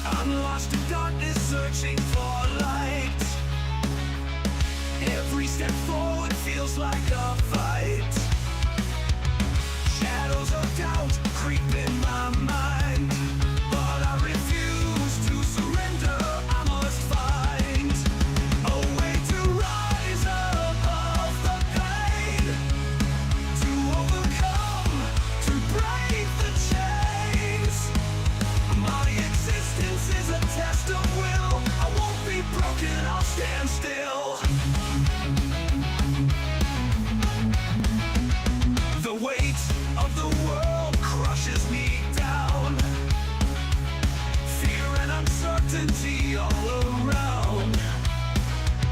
I'm lost in darkness, searching for light. Every step forward feels like a fight. Shadows of doubt creep in my mind, but I refuse to surrender. I must find a way to rise above the pain, to overcome, to break the chains. My existence is a test of will. I won't be broken, I'll stand still. The weight of the world crushes me down. Fear and uncertainty all around.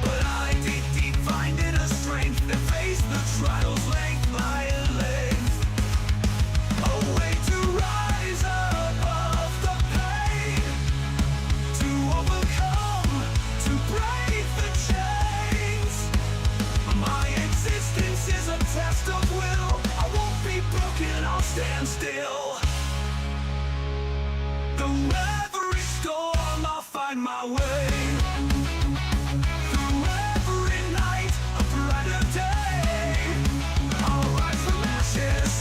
But I deep find inner strength to face the trials length by length. A way to rise above the pain, to overcome, to break the chains. My existence is a test of will. I won't be broken, I'll stand still. Through every storm, I'll find my way. Through every night, a brighter day. I'll rise from ashes,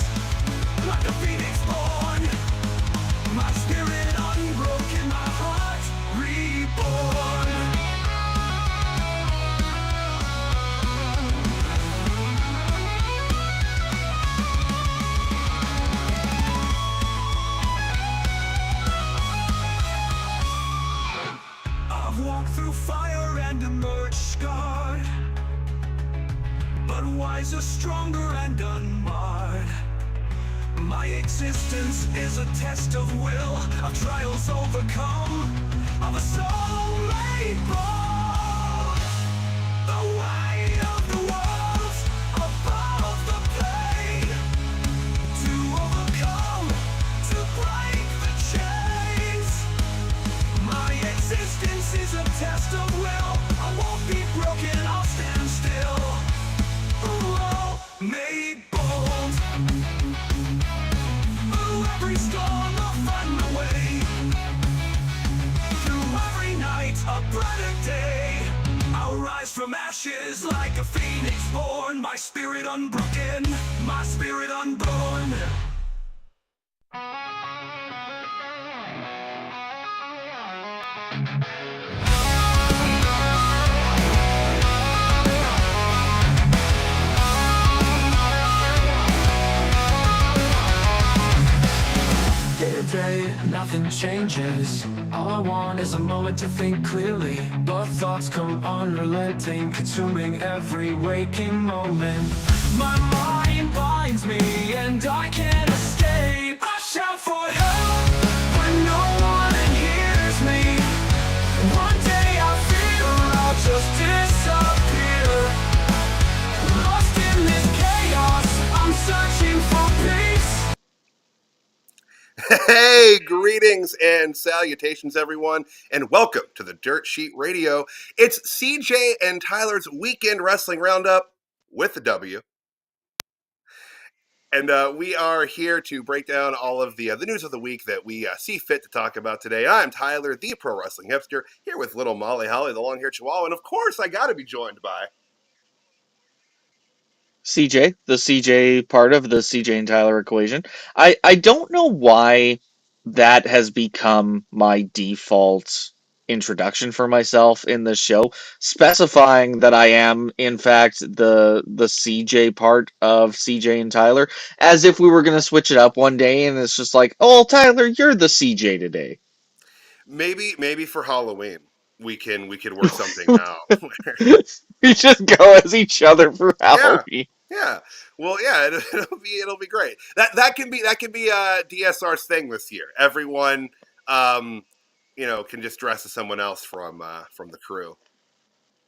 like a phoenix born. My spirit unbroken, my heart reborn. I've walked through fire and emerged scarred, but wiser, stronger, and unmarred. My existence is a test of will, of trials overcome, of a soul made bold. The way of the world, above the pain, to overcome, to break the chains. My existence is a test of will. I won't be broken, I'll stand still. Oh, made bold. Through every storm, I'll find my way. Through every night, a brighter day. I'll rise from ashes like a phoenix born. My spirit unbroken, my spirit unborn. Day to day, nothing changes. All I want is a moment to think clearly, but thoughts come unrelenting, consuming every waking moment. My mind binds me and I can't escape. I shout for help, but no one hears me. One day I feel I'll just disappear. Lost in this chaos, I'm searching for peace. Hey, greetings and salutations, everyone, and welcome to the Dirt Sheet Radio. It's CJ and Tyler's Weekend Wrestling Roundup with the W. And we are here to break down all of the news of the week that we see fit to talk about today. I'm Tyler, the Pro Wrestling Hipster, here with little Molly Holly, the long-haired chihuahua, and of course, I got to be joined by CJ, the CJ part of the CJ and Tyler equation. I don't know why that has become my default introduction for myself in this show, specifying that I am, in fact, the CJ part of CJ and Tyler, as if we were going to switch it up one day, and it's just like, oh, Tyler, you're the CJ today. maybe for Halloween we could work something out. We just go as each other for Halloween. Yeah. Well, yeah, it'll be great. That can be DSR's thing this year. Everyone, can just dress as someone else from the crew.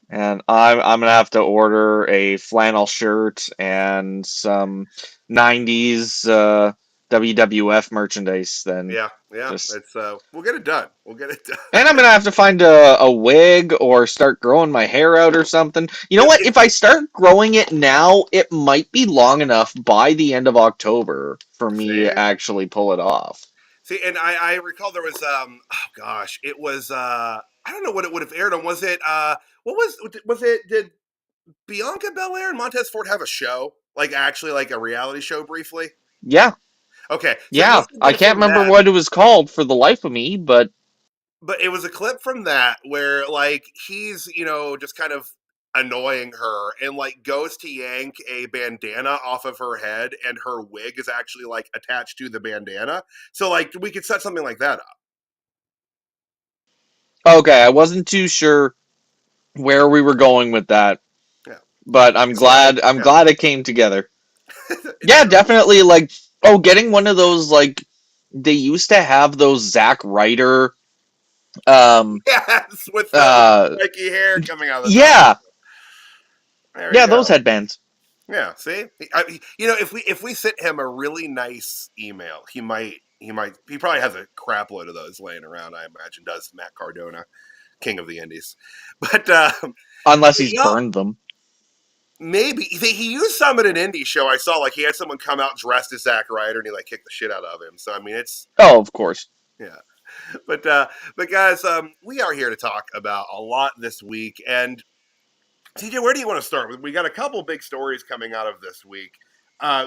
And I'm gonna have to order a flannel shirt and some '90s WWF merchandise, then Yeah, yeah. just. It's we'll get it done. We'll get it done. And I'm gonna have to find a wig or start growing my hair out or something. You know what? If I start growing it now, it might be long enough by the end of October for me to See, actually pull it off. see, and I recall there was oh gosh, it was I don't know what it would have aired on. Was it what was it? Did Bianca Belair and Montez Ford have a show? Like actually, like a reality show briefly? Yeah, Okay, so it yeah. must have I been can't from remember that. what it was called for the life of me, but But it was a clip from that where like he's just kind of annoying her and like goes to yank a bandana off of her head and her wig is actually like attached to the bandana, so like we could set something like that up. okay, I wasn't too sure where we were going with that, Yeah, but I'm it's fine. glad I'm Yeah. glad it came together. It's Yeah, definitely like getting one of those like they used to have those Zack Ryder um yes, with the uh spiky hair coming out of the top. yeah, There you yeah, those go. headbands. Yeah, see, if we sent him a really nice email, he probably has a crap load of those laying around. I imagine does Matt Cardona, King of the Indies, but Unless he's you know, burned them. maybe he used some at an indie show. I saw like he had someone come out dressed as Zack Ryder and he like kicked the shit out of him. So I mean, it's Oh, of course. yeah, but guys, we are here to talk about a lot this week. And TJ, where do you want to start? We got a couple big stories coming out of this week.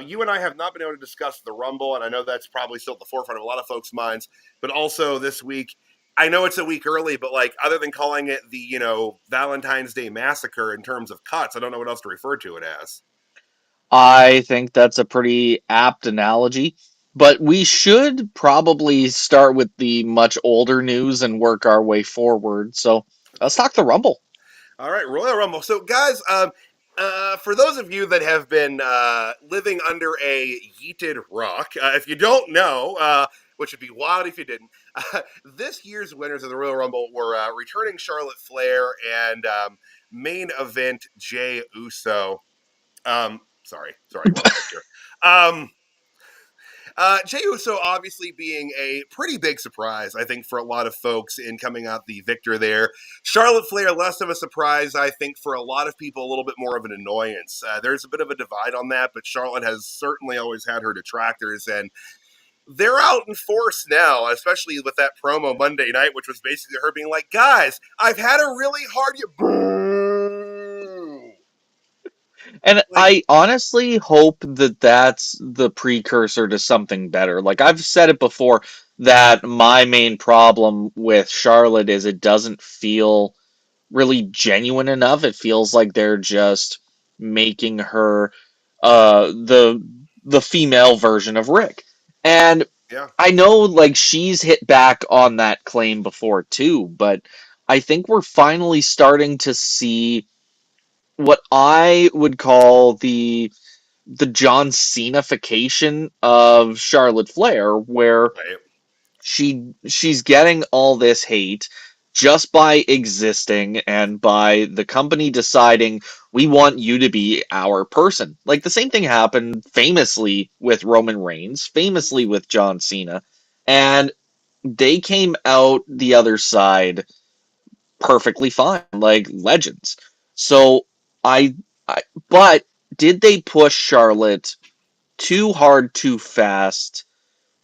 You and I have not been able to discuss the Rumble, and I know that's probably still at the forefront of a lot of folks' minds. But also this week, I know it's a week early, but like other than calling it the Valentine's Day Massacre in terms of cuts, I don't know what else to refer to it as. I think that's a pretty apt analogy. But we should probably start with the much older news and work our way forward. So let's talk the Rumble. All right, Royal Rumble. So, guys, for those of you that have been living under a yeeted rock, if you don't know, which would be wild if you didn't, this year's winners of the Royal Rumble were returning Charlotte Flair and main event Jay Uso. Sorry, wrong picture. Um, Jey Uso obviously being a pretty big surprise, I think, for a lot of folks in coming out the victor there. Charlotte Flair, less of a surprise, I think, for a lot of people, a little bit more of an annoyance. There's a bit of a divide on that, but Charlotte has certainly always had her detractors, and they're out in force now, especially with that promo Monday night, which was basically her being like, guys, I've had a really hard year. Boo! And Like, I honestly hope that that's the precursor to something better. Like I've said it before, that my main problem with Charlotte is it doesn't feel really genuine enough. It feels like they're just making her the female version of Rick. And yeah, I know like she's hit back on that claim before too, but I think we're finally starting to see what I would call the John Cena-fication of Charlotte Flair, where right. she's getting all this hate just by existing and by the company deciding we want you to be our person. Like the same thing happened famously with Roman Reigns, famously with John Cena, and they came out the other side perfectly fine, like legends. So I, I but did they push Charlotte too hard too fast?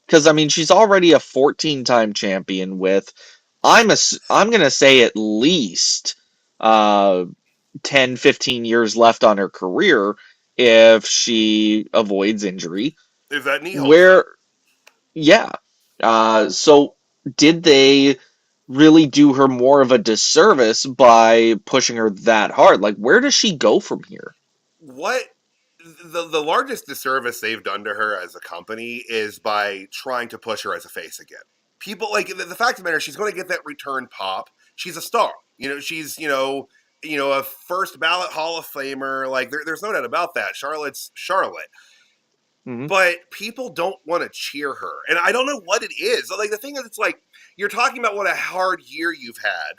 Because I mean, she's already a 14-time champion with I'm gonna say at least uh 10, 15 years left on her career if she avoids injury. If that knee holds up. Where yeah. So did they really do her more of a disservice by pushing her that hard? Like, where does she go from here? What the largest disservice they've done to her as a company is by trying to push her as a face again. People like the fact of the matter, she's going to get that return pop. She's a star. She's a first ballot Hall of Famer. Like there's no doubt about that. Charlotte's Charlotte. Hmm. But people don't want to cheer her. And I don't know what it is. Like the thing is it's like you're talking about what a hard year you've had.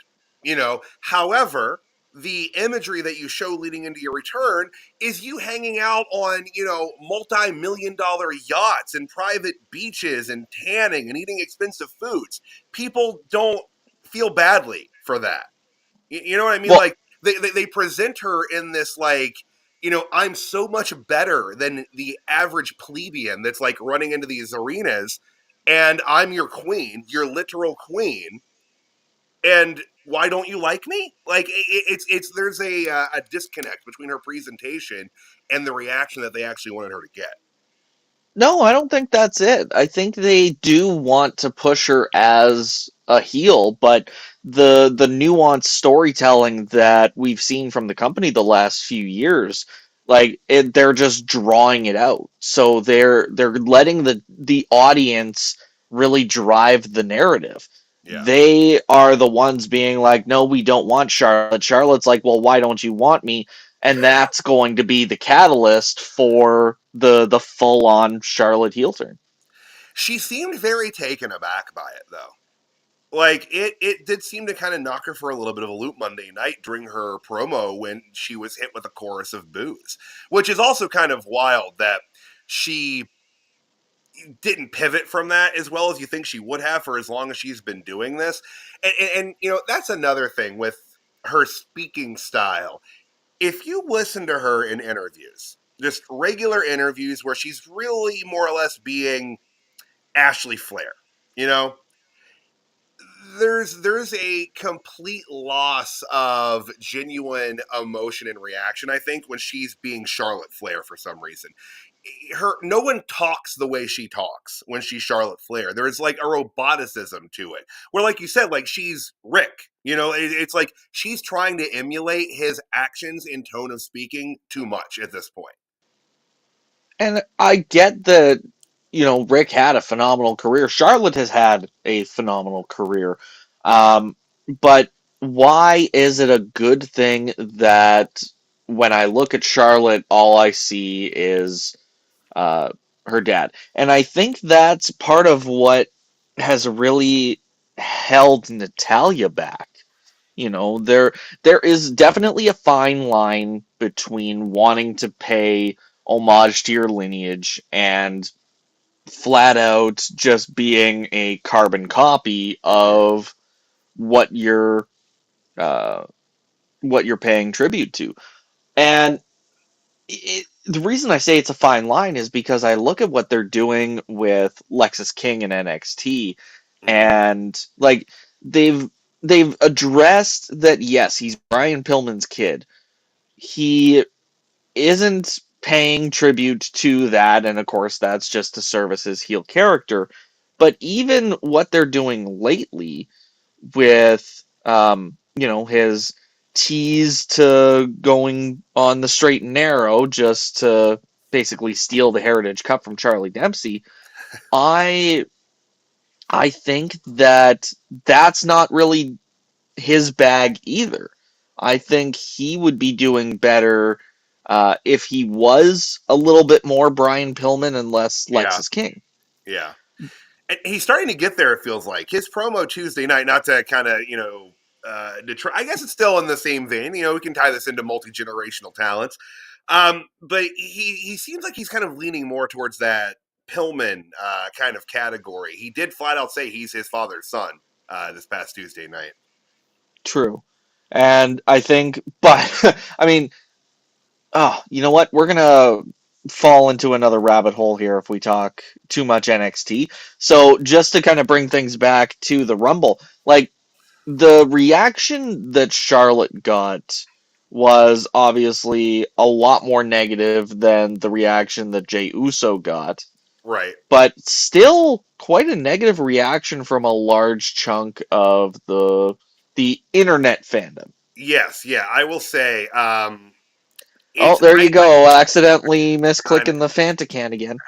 However, the imagery that you show leading into your return is you hanging out on, multi-million-dollar yachts and private beaches and tanning and eating expensive foods. People don't feel badly for that. You know what I mean? Well, Like they present her in this like, I'm so much better than the average plebeian that's like running into these arenas, and I'm your queen, your literal queen, and why don't you like me? Like it's there's a disconnect between her presentation and the reaction that they actually wanted her to get. no, I don't think that's it. I think they do want to push her as a heel, but the nuanced storytelling that we've seen from the company the last few years, they're just drawing it out. So they're letting the audience really drive the narrative. Yeah. They are the ones being like, "No, we don't want Charlotte." Charlotte's like, "Well, why don't you want me?" And that's going to be the catalyst for the full on Charlotte heel turn. She seemed very taken aback by it though. Like it did seem to kind of knock her for a little bit of a loop Monday night during her promo when she was hit with a chorus of boos, which is also kind of wild that she didn't pivot from that as well as you think she would have for as long as she's been doing this. And that's another thing with her speaking style. If you listen to her in interviews, just regular interviews where she's really more or less being Ashley Flair, you know, there's a complete loss of genuine emotion and reaction, I think, when she's being Charlotte Flair for some reason. No one talks the way she talks when she's Charlotte Flair. There's like a roboticism to it. Where like you said, like she's Rick. It's like she's trying to emulate his actions and tone of speaking too much at this point. And I get that, Rick had a phenomenal career. Charlotte has had a phenomenal career. Um, but why is it a good thing that when I look at Charlotte, all I see is uh, her dad? And I think that's part of what has really held Natalia back. There is definitely a fine line between wanting to pay homage to your lineage and flat out just being a carbon copy of what you're uh, what you're paying tribute to. And the reason I say it's a fine line is because I look at what they're doing with Lexus King and NXT, Mm-hmm. and like they've they've addressed that yes, he's Brian Pillman's kid. He isn't paying tribute to that, and of course that's just to service his heel character. But even what they're doing lately with his tease to going on the straight and narrow just to basically steal the Heritage Cup from Charlie Dempsey. I I think that that's not really his bag either. I think he would be doing better if he was a little bit more Brian Pillman and less Yeah, Lexus King. yeah. And he's starting to get there. It feels like his promo Tuesday night. Not to kind of Detroit. I guess it's still in the same vein. We can tie this into multi-generational talents. But he seems like he's kind of leaning more towards that Pillman kind of category. He did flat out say he's his father's son this past Tuesday night. True. And I think, but, I mean, oh, you know what? We're gonna fall into another rabbit hole here if we talk too much NXT. So just to kind of bring things back to the Rumble, like the reaction that Charlotte got was obviously a lot more negative than the reaction that Jey Uso got, Right. but still quite a negative reaction from a large chunk of the internet fandom. Yes. Yeah. I will say. Oh, It's there you go. Accidentally misclicking the Fanta can again.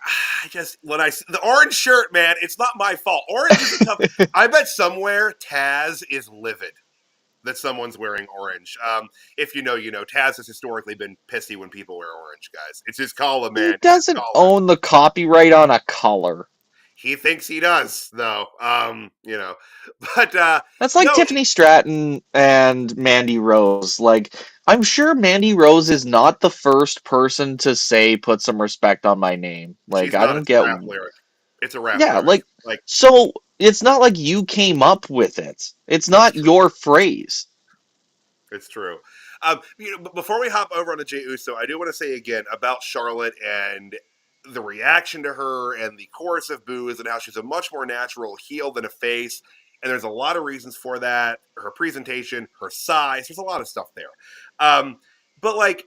I just when I the orange shirt, man, it's not my fault. Orange is a tough. I bet somewhere Taz is livid that someone's wearing orange. If you know, you know. Taz has historically been pissy when people wear orange, guys. It's his collar, He man. It's his doesn't collar. own the copyright on a color. He thinks he does, though. But That's like no, Tiffany Stratton and Mandy Rose. Like, I'm sure Mandy Rose is not the first person to say put some respect on my name. Like, she's I not. don't It's a get. rap lyric. It's a rap Yeah, lyric. like, Like so it's not like you came up with it. It's that's not true. your phrase. It's true. But before we hop over on to Jey Uso, I do want to say again about Charlotte and the reaction to her and the chorus of boos and how she's a much more natural heel than a face. And there's a lot of reasons for that. Her presentation, her size, there's a lot of stuff there. But like,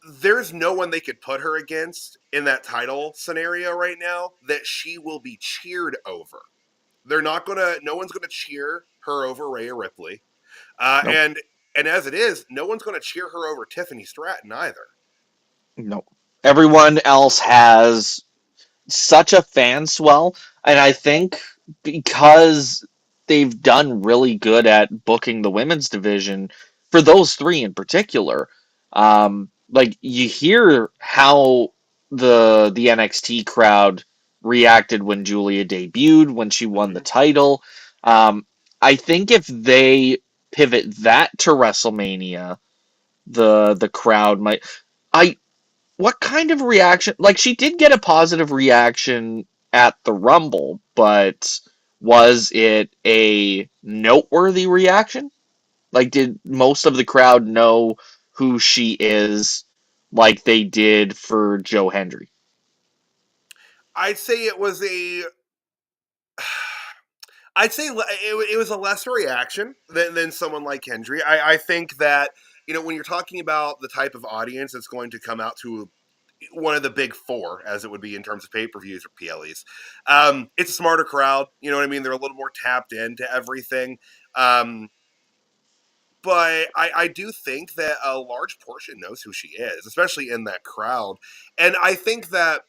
there's no one they could put her against in that title scenario right now that she will be cheered over. They're not gonna. No one's gonna cheer her over Rhea Ripley. Uh, Nope. and and as it is, no one's going to cheer her over Tiffany Stratton either. Nope. Everyone else has such a fan swell, and I think because they've done really good at booking the women's division for those three in particular. Like you hear how the NXT crowd reacted when Julia debuted, when she won the Mm-hmm. title. I think if they pivot that to WrestleMania, the crowd might. I what kind of reaction? Like, she did get a positive reaction at the Rumble, but was it a noteworthy reaction? Like, did most of the crowd know who she is like they did for Joe Hendry? I'd say it was a. I'd say it was a lesser reaction than someone like Kendry. I think that when you're talking about the type of audience that's going to come out to one of the big four, as it would be in terms of pay-per-views or PLEs, it's a smarter crowd. You know what I mean? They're a little more tapped into everything. Um, but I do think that a large portion knows who she is, especially in that crowd. And I think that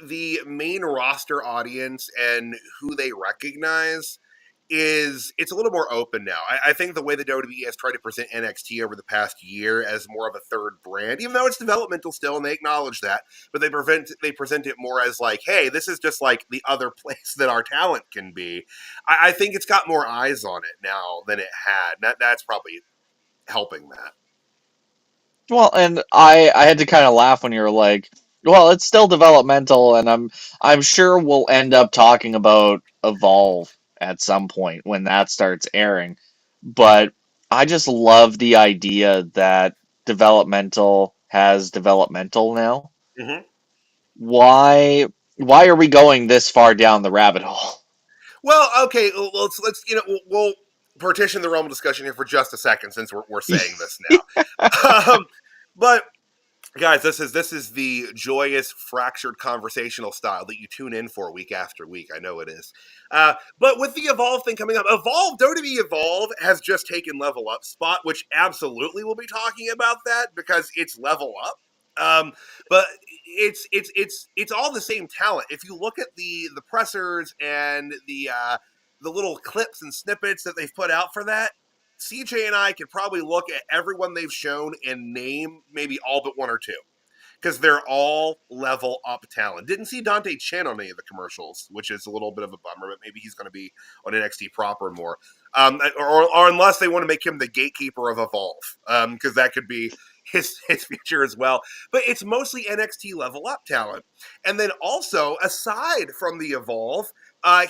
the main roster audience and who they recognize it's a little more open now. I think the way the WWE has tried to present NXT over the past year as more of a third brand, even though it's developmental still, and they acknowledge that, but they present it more as like, hey, this is just like the other place that our talent can be. I think it's got more eyes on it now than it had. That's probably helping that. Well, and I had to kind of laugh when you were like, "Well, it's still developmental," and I'm sure we'll end up talking about Evolve at some point when that starts airing. But I just love the idea that developmental has developmental now. Hmm. Why why are we going this far down the rabbit hole? Well, okay, let's we'll partition the realm of discussion here for just a second since we're saying this now. But guys, this is the joyous, fractured conversational style that you tune in for week after week. I know it is. But with the Evolve thing coming up, WWE Evolve has just taken Level Up spot, which absolutely will be talking about that because it's Level Up. But it's all the same talent. If you look at the pressers and the little clips and snippets that they've put out for that, CJ and I could probably look at everyone they've shown and name maybe all but one or two because they're all level up talent. Didn't see Dante Chin on any of the commercials, which is a little bit of a bummer, but maybe he's going to be on NXT proper more. Or unless they want to make him the gatekeeper of Evolve, because that could be his future as well. But it's mostly NXT level up talent. And then also, aside from the Evolve,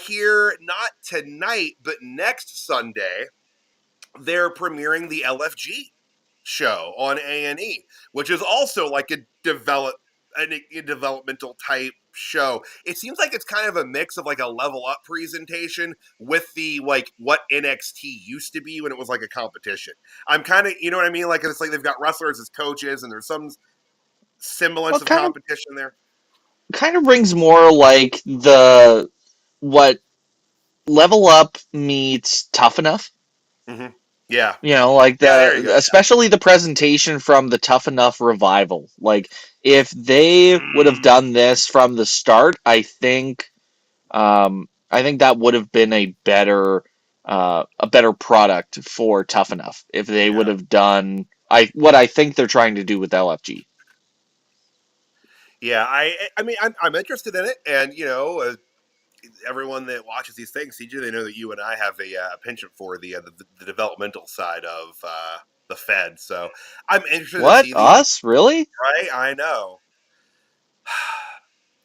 here, not tonight, but next Sunday, they're premiering the LFG show on A&E, which is also like a developmental type show. It seems like it's kind of a mix of like a level up presentation with the like what NXT used to be when it was like a competition. I'm kind of, you know what I mean? Like it's like they've got wrestlers as coaches and there's some Well, semblance it of kind competition there. of brings more like the what Level Up meets Tough Enough. Hmm. Yeah. You know, like Yeah, there you go. especially the presentation from the Tough Enough revival. Like if they would have Mm, done this from the start, I think that would have been a better product for Tough Enough if they would yeah. have done what I think they're trying to do with LFG. Yeah, I mean, I'm interested in it, and everyone that watches these things, CJ, they know that you and I have a penchant for the developmental side of the Fed. So I'm interested to What? see these. Us? Really? Right? I know.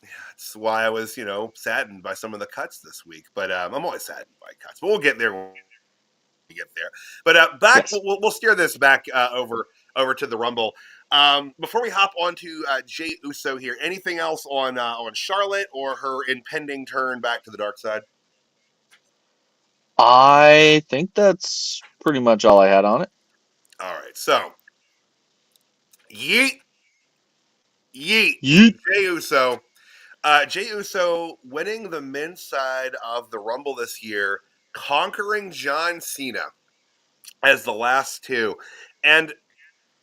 That's why I was, saddened by some of the cuts this week. But I'm always saddened by cuts. But we'll get there when we get there. But back, Yes. we'll steer this back over to the Rumble. Before we hop on to Jey Uso here, anything else on Charlotte or her impending turn back to the dark side? I think that's pretty much all I had on it. All right, so yeet, yeet, Yeet. Jey Uso. Jey Uso winning the men's side of the Rumble this year, conquering John Cena as the last two, and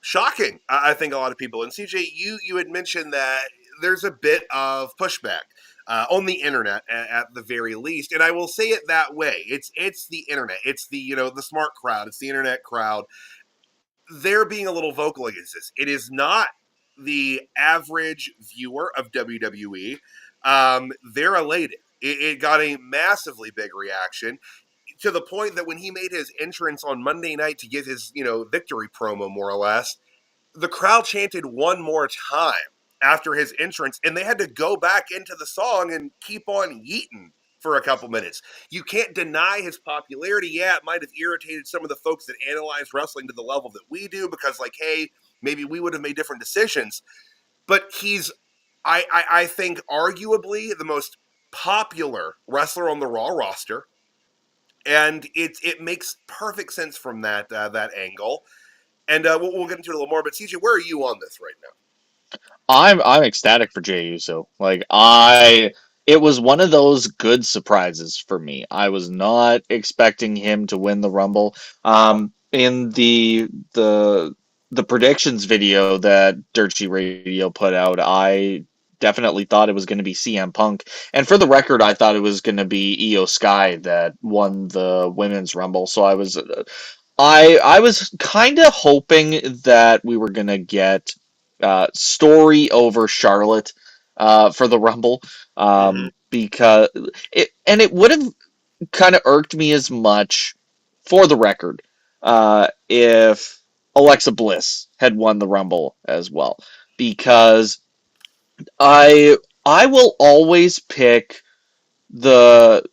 shocking. I think a lot of people. And CJ, you had mentioned that there's a bit of pushback on the internet at the very least, and I will say it that way. It's the internet. It's the the smart crowd. It's the internet crowd. They're being a little vocal against this. It is not the average viewer of WWE. They're elated. It got a massively big reaction to the point that when he made his entrance on Monday night to give his victory promo, more or less, the crowd chanted one more time after his entrance, and they had to go back into the song and keep on yeeting for a couple minutes. You can't deny his popularity. Yeah, it might have irritated some of the folks that analyze wrestling to the level that we do, because, like, hey, maybe we would have made different decisions. But he's, I think, arguably the most popular wrestler on the Raw roster, and it makes perfect sense from that angle. And we'll get into it a little more. But CJ, where are you on this right now? I'm ecstatic for Jey Uso. It was one of those good surprises for me. I was not expecting him to win the Rumble. In the predictions video that Dirt Sheet Radio put out, I definitely thought it was going to be CM Punk. And for the record, I thought it was going to be Io Sky that won the women's Rumble. So I was kind of hoping that we were gonna get Story over Charlotte for the Rumble, Mm-hmm. because it would have kind of irked me as much, for the record, if Alexa Bliss had won the Rumble as well, because I I will always pick the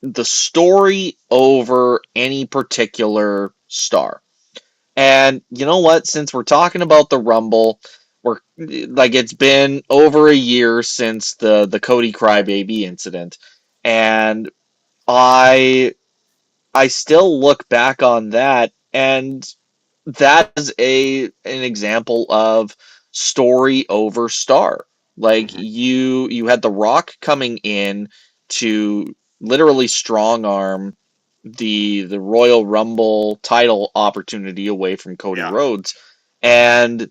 the story over any particular star. And you know what? Since we're talking about the Rumble, we're like, it's been over a year since the Cody Crybaby incident, and I I still look back on that, and that is an example of story over star. Like, Mm-hmm. you had The Rock coming in to literally strong arm the Royal Rumble title opportunity away from Cody Yeah. Rhodes, and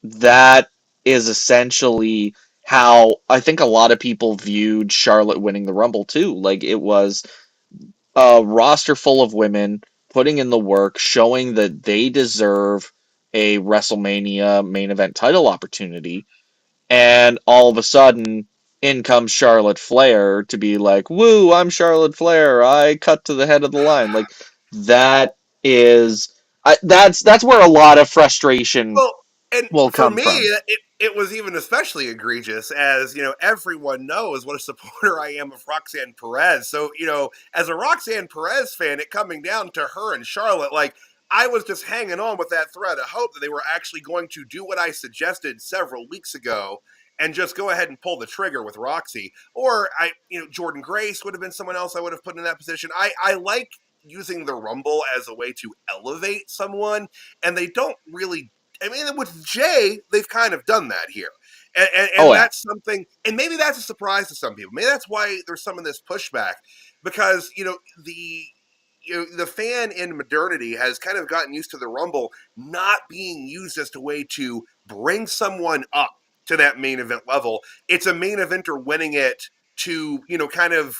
that is essentially how I think a lot of people viewed Charlotte winning the Rumble too. Like, it was a roster full of women putting in the work, showing that they deserve a WrestleMania main event title opportunity, and all of a sudden, in comes Charlotte Flair to be like, "Woo, I'm Charlotte Flair. I cut to the head of the line." Like, that is, that's where a lot of frustration Well, and will for come me, from. it was even especially egregious, as everyone knows what a supporter I am of Roxanne Perez. So as a Roxanne Perez fan, it coming down to her and Charlotte, like, I was just hanging on with that thread of hope that they were actually going to do what I suggested several weeks ago and just go ahead and pull the trigger with Roxy. Or Jordan Grace would have been someone else I would have put in that position. I like using the Rumble as a way to elevate someone, and they don't really. I mean, with Jay, they've kind of done that here. And Oh yeah, that's something, and maybe that's a surprise to some people. Maybe that's why there's some of this pushback, because the fan in modernity has kind of gotten used to the Rumble not being used as a way to bring someone up to that main event level. It's a main eventer winning it to kind of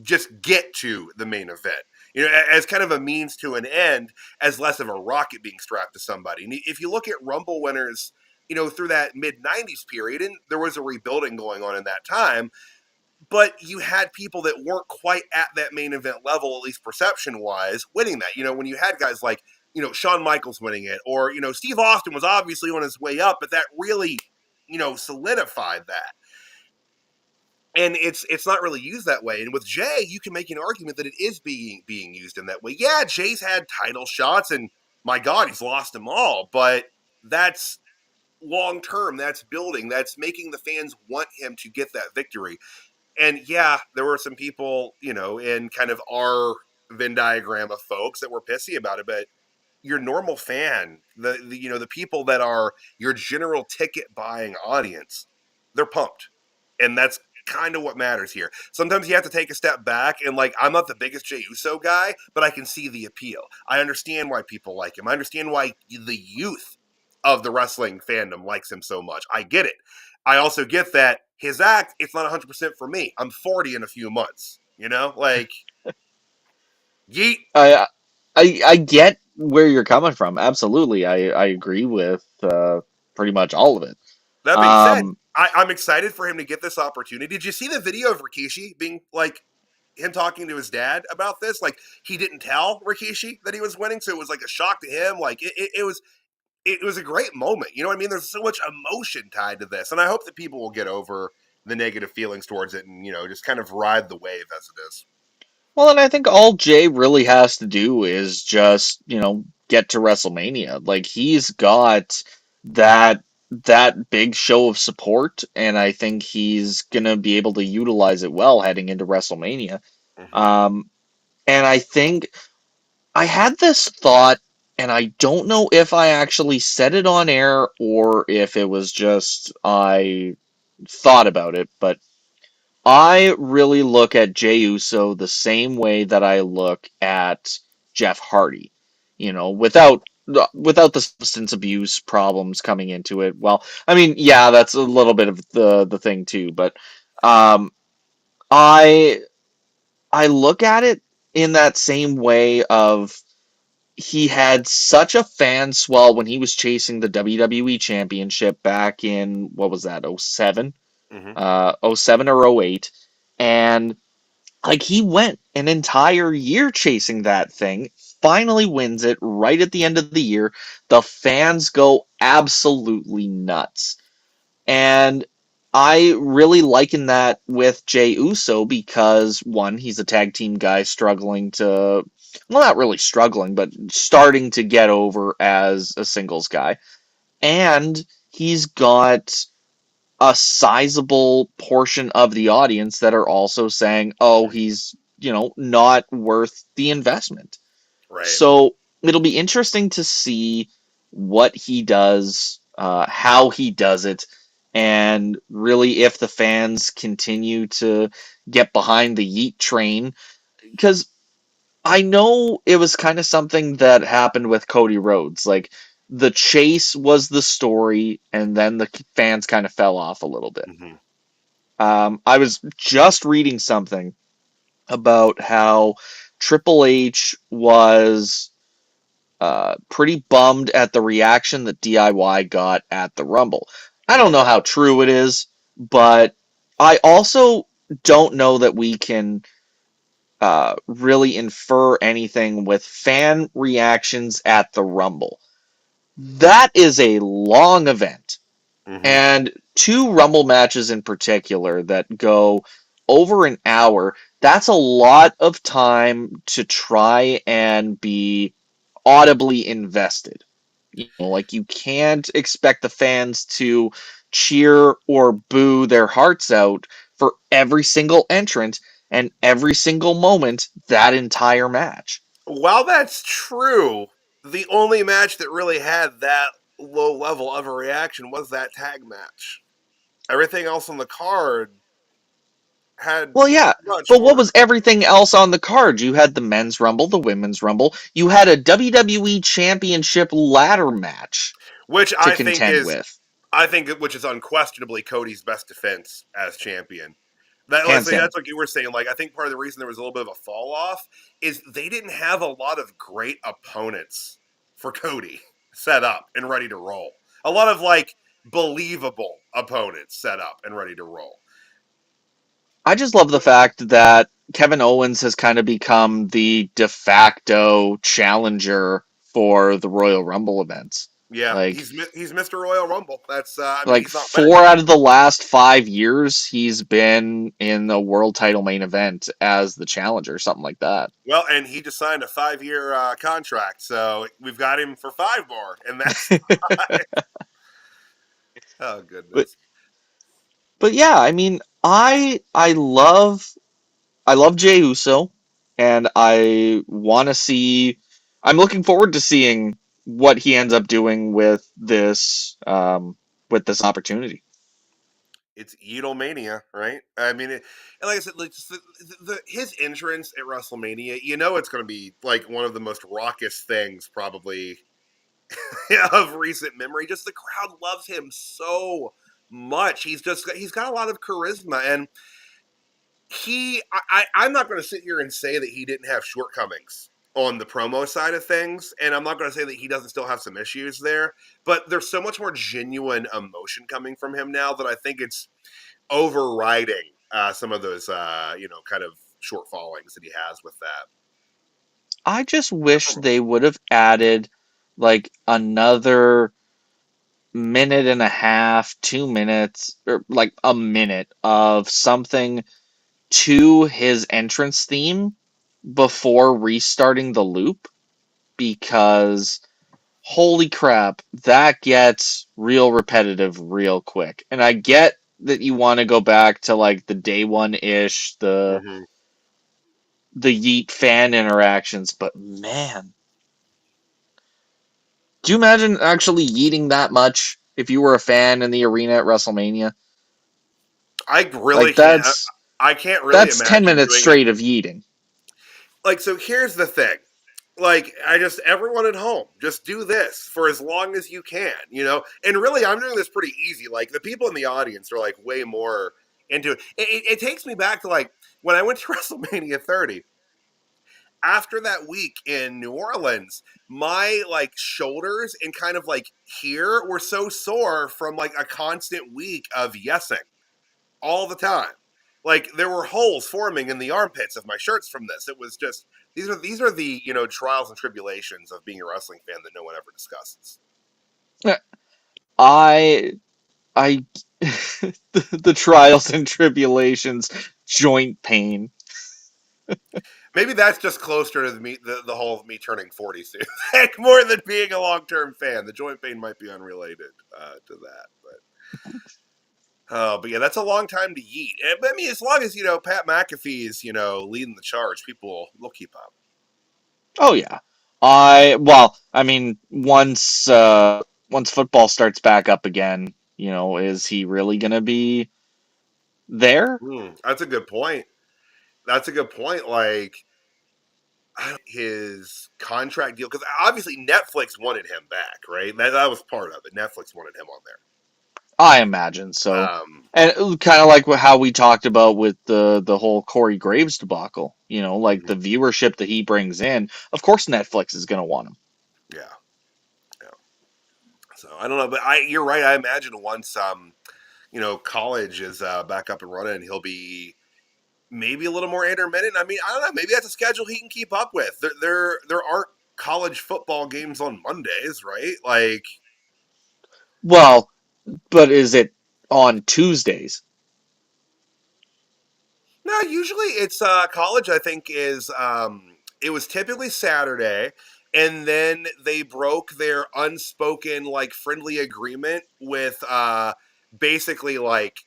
just get to the main event, as kind of a means to an end, as less of a rocket being strapped to somebody. And if you look at Rumble winners, through that mid 90s period, and there was a rebuilding going on in that time, but you had people that weren't quite at that main event level, at least perception wise, winning that. When you had guys like, Shawn Michaels winning it, or, Steve Austin was obviously on his way up, but that really, solidified that. And it's not really used that way. And with Jay, you can make an argument that it is being used in that way. Yeah, Jay's had title shots, and my God, he's lost them all. But that's long term. That's building. That's making the fans want him to get that victory. And yeah, there were some people, in kind of our Venn diagram of folks that were pissy about it, but your normal fan, the people that are your general ticket buying audience, they're pumped. And that's kind of what matters here. Sometimes you have to take a step back and, like, I'm not the biggest Jey Uso guy, but I can see the appeal. I understand why people like him. I understand why the youth of the wrestling fandom likes him so much. I get it. I also get that his act, it's not 100% for me. I'm 40 in a few months, like, yeet. I get where you're coming from. Absolutely, I agree with pretty much all of it. That being said, Um, I'm excited for him to get this opportunity. Did you see the video of Rikishi being like him talking to his dad about this? Like, he didn't tell Rikishi that he was winning, so it was like a shock to him. Like, it was a great moment. You know what I mean? There's so much emotion tied to this, and I hope that people will get over the negative feelings towards it and just kind of ride the wave as it is. well, and I think all Jay really has to do is just, get to WrestleMania. Like he's got that that big show of support, and I think he's gonna be able to utilize it well heading into WrestleMania. Mm-hmm. Um, and I think I had this thought, and I don't know if I actually said it on air or if it was just I thought about it, but I really look at Jey Uso the same way that I look at Jeff Hardy. Without the substance abuse problems coming into it. Well, I mean, yeah, that's a little bit of the thing too, but um, I I look at it in that same way of he had such a fan swell when he was chasing the WWE Championship back in what was that, '07? Mm-hmm. '07 or '08, and like he went an entire year chasing that thing, finally wins it right at the end of the year. The fans go absolutely nuts. And I really liken that with Jey Uso because one, he's a tag team guy struggling to, well, not really struggling, but starting to get over as a singles guy. And he's got a sizable portion of the audience that are also saying, oh, he's, not worth the investment. Right. So it'll be interesting to see what he does, how he does it, and really if the fans continue to get behind the Yeet train. Because I know it was kind of something that happened with Cody Rhodes. Like, the chase was the story, and then the fans kind of fell off a little bit. Mm-hmm. I was just reading something about how Triple H was pretty bummed at the reaction that DIY got at the Rumble. I don't know how true it is, but I also don't know that we can really infer anything with fan reactions at the Rumble. That is a long event. Mm-hmm. And two Rumble matches in particular that go over an hour, that's a lot of time to try and be audibly invested. Like you can't expect the fans to cheer or boo their hearts out for every single entrant and every single moment that entire match. While that's true, the only match that really had that low level of a reaction was that tag match. Everything else on the card had Well, yeah, much but what more, was everything else on the card? You had the men's rumble, the women's rumble. You had a WWE Championship ladder match which to I think contend is, with, which is unquestionably Cody's best defense as champion. That, like, hands so down. that's what you were saying. Like, I think part of the reason there was a little bit of a fall off is they didn't have a lot of great opponents for Cody set up and ready to roll. A lot of, like, believable opponents set up and ready to roll. I just love the fact that Kevin Owens has kind of become the de facto challenger for the Royal Rumble events. Yeah, Like, he's Mr. Royal Rumble. That's I mean like he's not winning. 4 out of the last 5 years, he's been in the world title main event as the challenger, something like that. Well, and he just signed a 5 year contract, so we've got him for 5 more, and that's oh but goodness. but yeah, I mean, I love Jey Uso, and I want to see. I'm looking forward to seeing what he ends up doing with this opportunity. It's Edomania, right? I mean, and like I said, like just his entrance at WrestleMania, you know, it's going to be like one of the most raucous things probably of recent memory. Just the crowd loves him so much. He's got a lot of charisma, and I'm not going to sit here and say that he didn't have shortcomings on the promo side of things, and I'm not going to say that he doesn't still have some issues there. But there's so much more genuine emotion coming from him now that I think it's overriding some of those kind of shortfallings that he has with that. I just wish they would have added like another minute and a half, 2 minutes, or like a minute of something to his entrance theme before restarting the loop, because holy crap, that gets real repetitive real quick. And I get that you want to go back to like the day one ish, Mm-hmm. the Yeet fan interactions, but man, do you imagine actually yeeting that much if you were a fan in the arena at WrestleMania? I really Like can't. that's I can't really that's ten imagine minutes doing it. straight of yeeting. Like, so here's the thing. Like, everyone at home, just do this for as long as you can, you know? And really, I'm doing this pretty easy. Like, the people in the audience are like way more into it. It takes me back to like when I went to WrestleMania 30. After that week in New Orleans, my like shoulders and kind of like here were so sore from like a constant week of yesing all the time. Like there were holes forming in the armpits of my shirts from this. It was just these are the trials and tribulations of being a wrestling fan that no one ever discusses. I I the trials and tribulations, joint pain. Maybe that's just closer to the whole of me turning 40 soon, like more than being a long term fan. The joint pain might be unrelated to that, but. Oh, but yeah, that's a long time to yeet. I mean, as long as Pat McAfee's leading the charge, people will keep up. Oh yeah. I mean, once football starts back up again, is he really gonna be there? That's a good point. That's a good point. Like, I don't his contract deal because obviously Netflix wanted him back, right? That was part of it. Netflix wanted him on I imagine there. so. And kind of like how we talked about with the whole Corey Graves debacle, like Mhm. the viewership that he brings in. Of course, Netflix is gonna want him. Yeah, yeah. So I don't know, but you're right. I imagine once college is back up and running, he'll be maybe a little more intermittent. I mean, I don't know. Maybe that's a schedule he can keep up with. There aren't college football games on Mondays, right? Like, Well, but is it on Tuesdays? no, usually it's college. I think is it was typically Saturday, and then they broke their unspoken like friendly agreement with basically like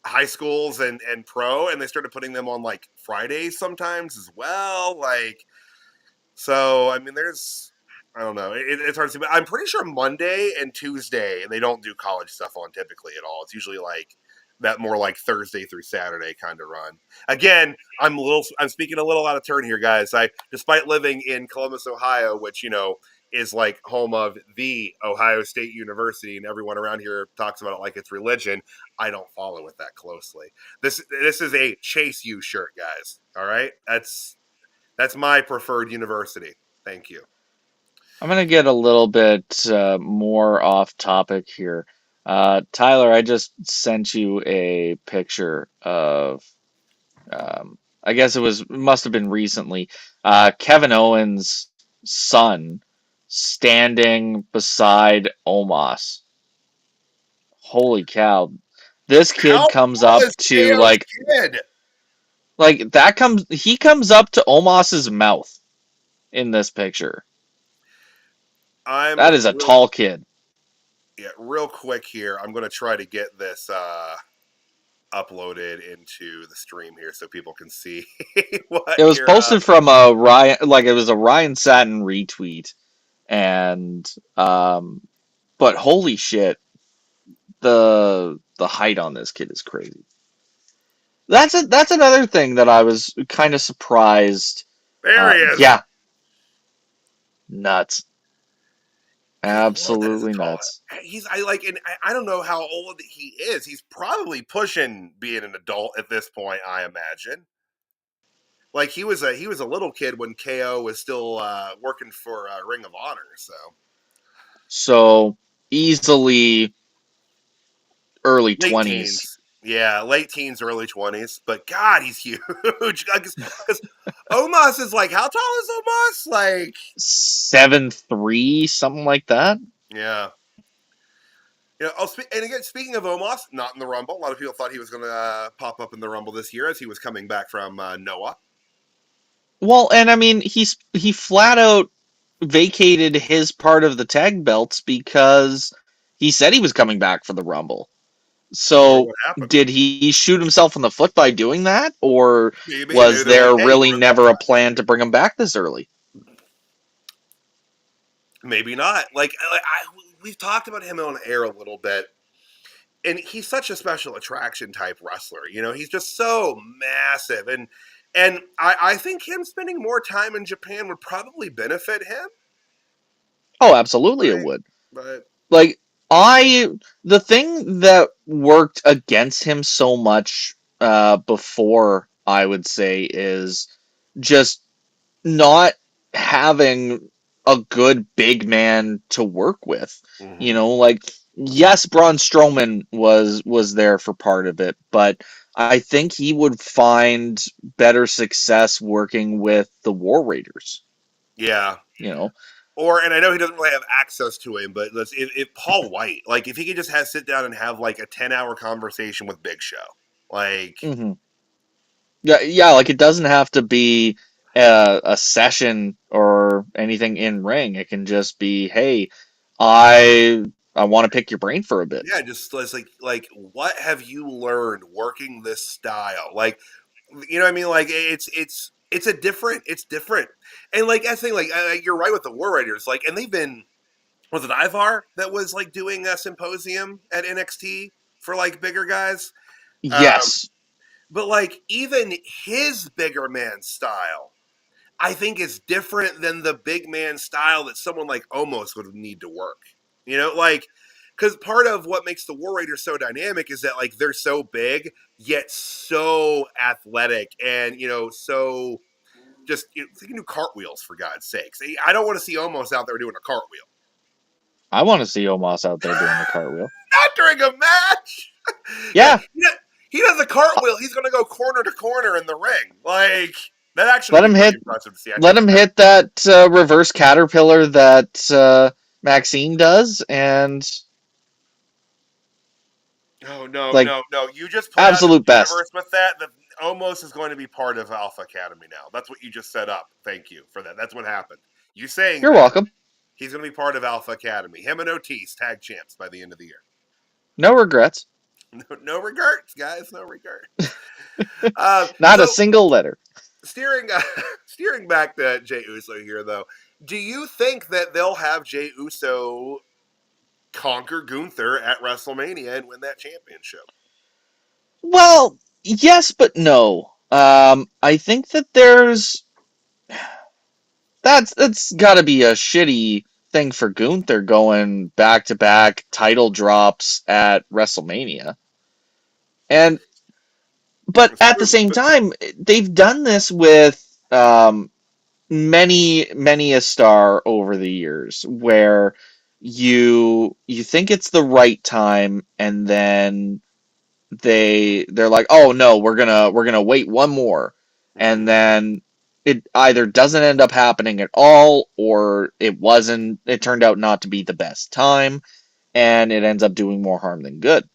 high schools and pro, and they started putting them on like Fridays sometimes as well. Like, so I mean, I don't know. It's hard to see, but I'm pretty sure Monday and Tuesday they don't do college stuff on typically at all. It's usually like that more like Thursday through Saturday kind of run. Again, I'm speaking a little out of turn here, guys. Despite living in Columbus, Ohio, which is like home of the Ohio State University, and everyone around here talks about it like it's religion. I don't follow it that closely. This is a Chase U shirt, guys. All right, that's my preferred university. Thank you. I'm gonna get a little bit more off topic here. Tyler, I just sent you a picture of, I guess must have been recently, Kevin Owens' son standing beside Omos. Holy cow. This How kid comes old up is to KO's kid? he comes up to Omos's mouth in this picture. I'm That is a real tall kid. Yeah, real quick here. I'm going to try to get this uploaded into the stream here so people can see what It was you're. posted from a Ryan, like it was a Ryan Satin retweet, and but holy shit, the height on this kid is crazy. That's another thing that I was kind of surprised. There he is. Yeah, nuts, Good lord, that is a absolutely tall. nuts. I don't know how old he is. He's probably pushing being an adult at this point. I imagine. Like he was a little kid when KO was still working for Ring of Honor. So So easily early late 20s. teens, yeah, late teens, early 20s. But God, he's huge. Because Omos is like, how tall is Omos? Like, 7'3", something like that. yeah. And again, speaking of Omos, not in the Rumble. A lot of people thought he was going to pop up in the Rumble this year as he was coming back from Noah. Well, and I mean, he flat out vacated his part of the tag belts because he said he was coming back for the Rumble. I wonder So, what happened. did he shoot himself in the foot by doing that, or Maybe was they're like, there hey, really we're never a plan to bring him back this early? maybe not. We've talked about him on air a little bit, and he's such a special attraction type wrestler. He's just so massive, and I think him spending more time in Japan would probably benefit him. Oh, absolutely it Right? would. But Like I the thing that worked against him so much before, I would say, is just not having a good big man to work with. You mm-hmm. know, like yes, Braun Strowman was there for part of it, but I think he would find better success working with the War Raiders. Yeah. You know, And I know he doesn't really have access to him, but if Paul White, like if he could just sit down and have like a 10-hour conversation with Big Show, like hmm yeah, yeah, like it doesn't have to be a session or anything in ring. It can just be, hey, I want to pick your brain for a bit. yeah, just like what have you learned working this style? Like, what I mean? Like it's different, and like I think you're right with the War Raiders, like, and they've been was it Ivar that was like doing a symposium at NXT for like bigger guys, um, Yes, but like even his bigger man style I think is different than the big man style that someone like Omos would need to work. Like because part of what makes the War Raiders so dynamic is that like they're so big yet so athletic and so just they can do cartwheels for God's sakes. I don't want to see Omos out there doing a cartwheel. I want to see Omos out there doing the cartwheel. Not during a match. Yeah, Yeah, he does a cartwheel. He's going to go corner to corner in the ring. Like that actually let would him be pretty hit impressive to see. I let take him it back. hit that reverse caterpillar that Maxine does, and Oh no, like no, no! You just put out in the absolute best. universe with that. That Omos is going to be part of Alpha Academy now. That's what you just set up. Thank you for that. That's what happened. You saying You're that welcome. he's going to be part of Alpha Academy. Him and Otis tag champs by the end of the year. No regrets. No regrets, guys. No regrets. Not a So single letter. steering steering back to Jey Uso here, though. Do you think that they'll have Jey Uso conquer Gunther at WrestleMania and win that championship? Well, yes, but no. I think that that's got to be a shitty thing for Gunther going back to back title drops at WrestleMania. And but It's at the true, same but time, they've done this with many a star over the years, where you think it's the right time, and then they're like, oh no, we're gonna wait one more, and Hmm. then it either doesn't end up happening at all, or it turned out not to be the best time, and it ends up doing more harm than good.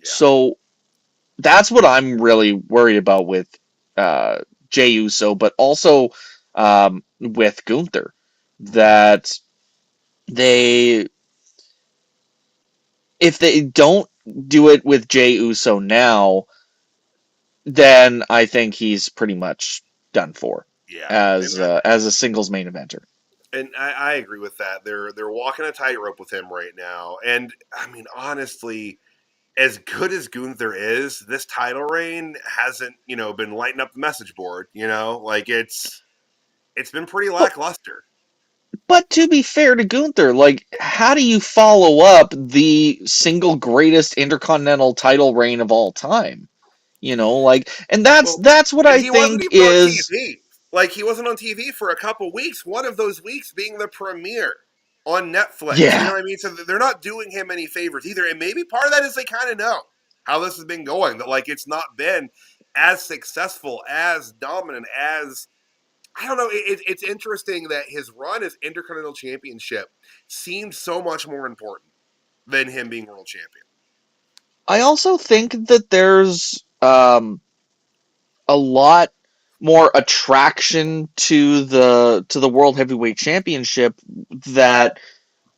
Yeah. So that's what I'm really worried about with uh, Jey Uso, but also with Gunther, Hmm. that they if they don't do it with Jey Uso now, then I think he's pretty much done for Yeah. And as a singles main eventer. I agree with that. They're walking a tightrope with him right now. And I mean, honestly, as good as Gunther is, this title reign hasn't, been lighting up the message board, Like it's been pretty But lackluster. but to be fair to Gunther, like, how do you follow up the single greatest intercontinental title reign of all time? Like, and that's Well, that's what and I he wasn't think even on is TV. Like he wasn't on TV for a couple weeks. One of those weeks being the premiere on Netflix. You know yeah. what I mean? So they're not doing him any favors either. And maybe part of that is they kind of know how this has been going. That like it's not been as successful, as dominant, as I don't know. It's interesting that his run as Intercontinental Championship seemed so much more important than him being world champion. I also think that there's a lot more attraction to the World Heavyweight Championship, that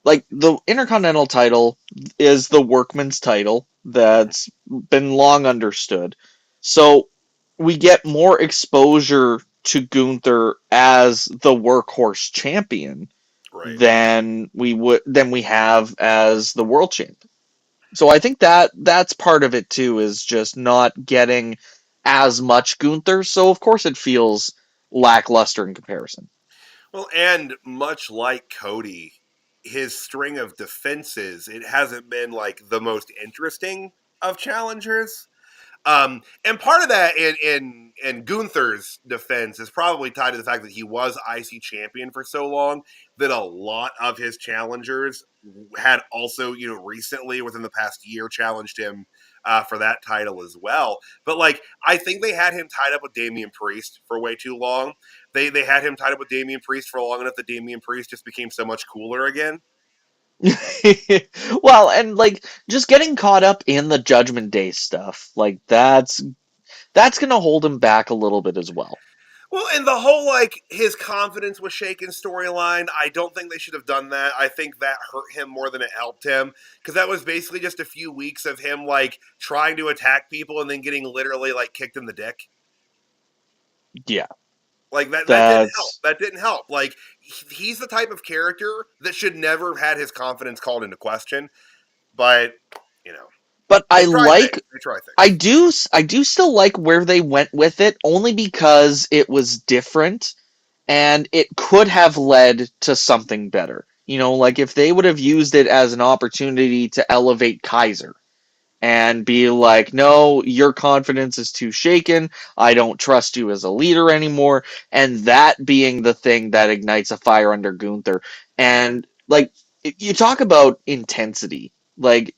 like the Intercontinental title is the workman's title Mm-hmm. that's been long understood. So we get more exposure to Gunther as the workhorse champion Right. than we have as the world champ. So I think that that's part of it too, is just not getting as much Gunther. So of course it feels lackluster in comparison. Well, and much like Cody, his string of defenses, it hasn't been like the most interesting of challengers. And part of that in Gunther's defense is probably tied to the fact that he was IC champion for so long that a lot of his challengers had also, recently within the past year challenged him for that title as well. But like, I think they had him tied up with Damian Priest for way too long. They had him tied up with Damian Priest for long enough that Damian Priest just became so much cooler again. Well, and like just getting caught up in the Judgment Day stuff, like that's gonna hold him back a little bit as well. Well, and the whole like his confidence was shaken storyline, I don't think they should have done that. I think that hurt him more than it helped him because that was basically just a few weeks of him like trying to attack people and then getting literally like kicked in the dick. Yeah, Like that didn't help. that's That didn't help. Like he's the type of character that should never have had his confidence called into question. But you know, but they try things. They try things. I do still like where they went with it, only because it was different and it could have led to something better. Like if they would have used it as an opportunity to elevate Kaiser and be like, no, your confidence is too shaken. I don't trust you as a leader anymore. And that being the thing that ignites a fire under Gunther. And like, you talk about intensity. Like,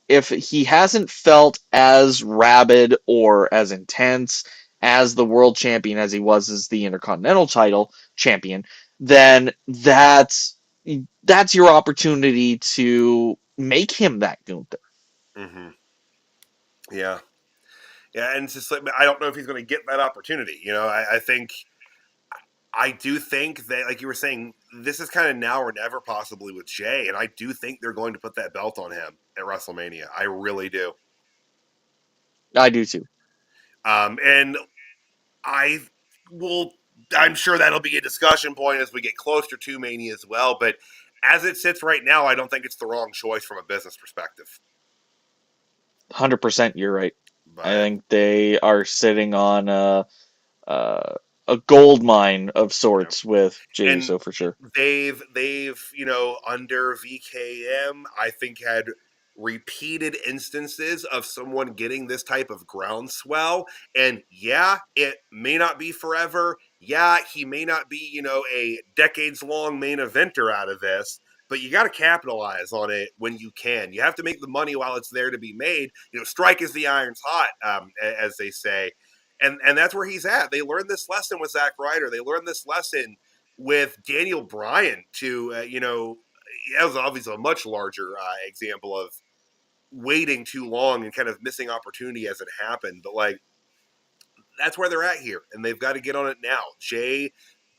if he hasn't felt as rabid or as intense as the world champion as he was as the Intercontinental title champion, then that's your opportunity to make him that Gunther. Mm-hmm. Yeah, yeah, and it's just like I don't know if he's going to get that opportunity. I do think that, like you were saying, this is kind of now or never, possibly with Jay, and I do think they're going to put that belt on him at WrestleMania. I really do. I do too. And I will. I'm sure that'll be a discussion point as we get closer to Mania as well. But as it sits right now, I don't think it's the wrong choice from a business perspective. 100% you're right. I But think they are sitting on uh, a gold mine of you know, sorts with Jey and Uso for sure. they've under VKM, I think had repeated instances of someone getting this type of groundswell, and yeah, it may not be forever. Yeah, he may not be a decades long main eventer out of this, but you got to capitalize on it when you can. You have to make the money while it's there to be made. Strike as the iron's hot, as they say, and that's where he's at. They learned this lesson with Zack Ryder. They learned this lesson with Daniel Bryan. That was obviously a much larger example of waiting too long and kind of missing opportunity as it happened. But like that's where they're at here, and they've got to get on it now.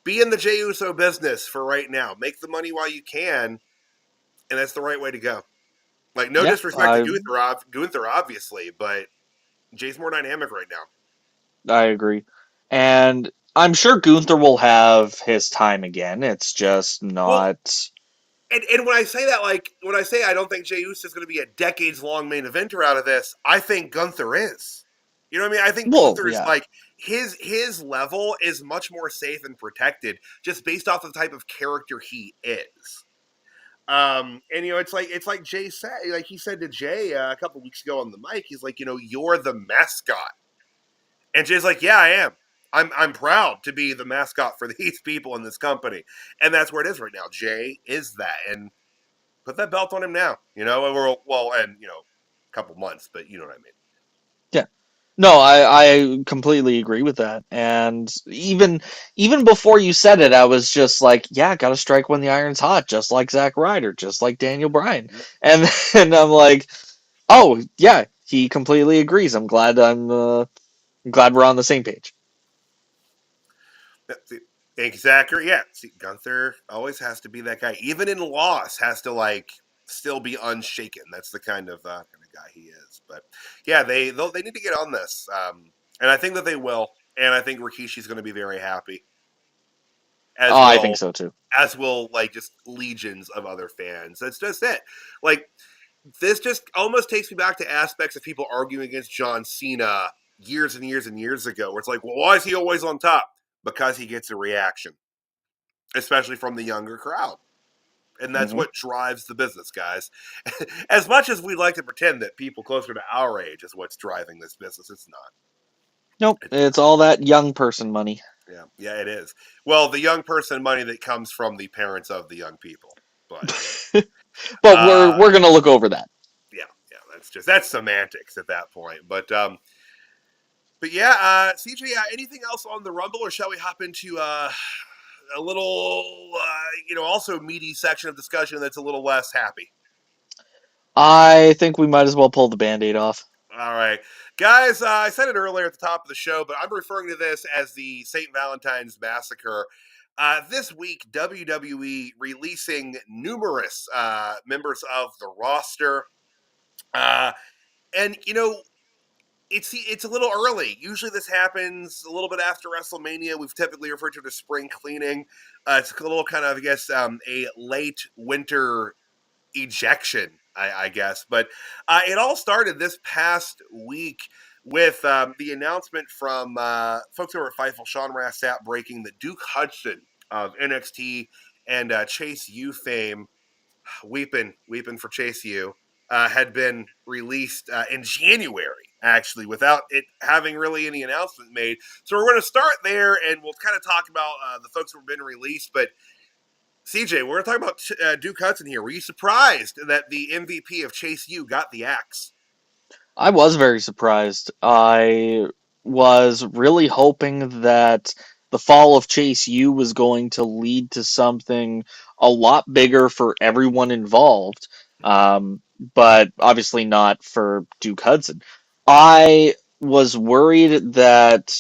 Be in the Jey Uso business for right now. Make the money while you can, and that's the right way to go. Like no Yeah, disrespect to Gunther obviously, but Jay's more dynamic right now. I agree. And I'm sure Gunther will have his time again. It's just Well, not. and when I say that, like when I say I don't think Jey Uso is going to be a decades long main eventer out of this, I think Gunther is. You know what I mean? I think Well, Gunther is yeah. like his level is much more safe and protected just based off of the type of character he is. And it's like Jay said, like he said to Jay a couple weeks ago on the mic, he's like, you're the mascot, and Jay's like, yeah, I am. I'm proud to be the mascot for these people in this company, and that's where it is right now. Jay is that, and put that belt on him now. And a couple months, but you know what I mean. Yeah. No, I completely agree with that. And even before you said it, I was just like, yeah, gotta strike when the iron's hot, just like Zack Ryder, just like Daniel Bryan. And and I'm like, oh yeah, he completely agrees. I'm glad we're on the same page. See, exactly. Yeah. See, Gunther always has to be that guy, even in loss, has to like still be unshaken. That's the kind of guy he is. But yeah, they need to get on this, and I think that they will. And I think Rikishi's going to be very happy, Oh, as I think will so too. like just legions of other fans. That's just it. Like this just almost takes me back to aspects of people arguing against John Cena years and years and years ago, where it's like, well, why is he always on top? Because he gets a reaction, especially from the younger crowd. And that's Hmm. what drives the business, guys. As much as we like to pretend that people closer to our age is what's driving this business, it's not. Nope, It's it's not. all that young person money. Yeah, yeah, it is. Well, the young person money that comes from the parents of the young people. But But we're uh, we're gonna look over that. yeah, yeah, that's semantics at that point. But yeah, CJ, anything else on the Rumble, or shall we hop into a little, also meaty section of discussion that's a little less happy? I think we might as well pull the band-aid off. All right, guys. I said it earlier at the top of the show, but I'm referring to this as the St. Valentine's Massacre. This week, WWE releasing numerous members of the roster, uh, and it's a little early. Usually, this happens a little bit after WrestleMania. We've typically referred to it as spring cleaning. It's a little kind of, I guess, a late winter ejection, I guess. But it all started this past week with the announcement from folks over at Fightful, Sean Rassat, breaking that Duke Hudson of NXT and Chase U fame, weeping for Chase U, had been released in January, actually, without it having really any announcement made. So we're going to start there, and we'll kind of talk about the folks who have been released. But CJ, we're talking about Duke Hudson here. Were you surprised that the MVP of Chase U got the axe? I was very surprised. I was really hoping that the fall of Chase U was going to lead to something a lot bigger for everyone involved, but obviously not for Duke Hudson. I was worried that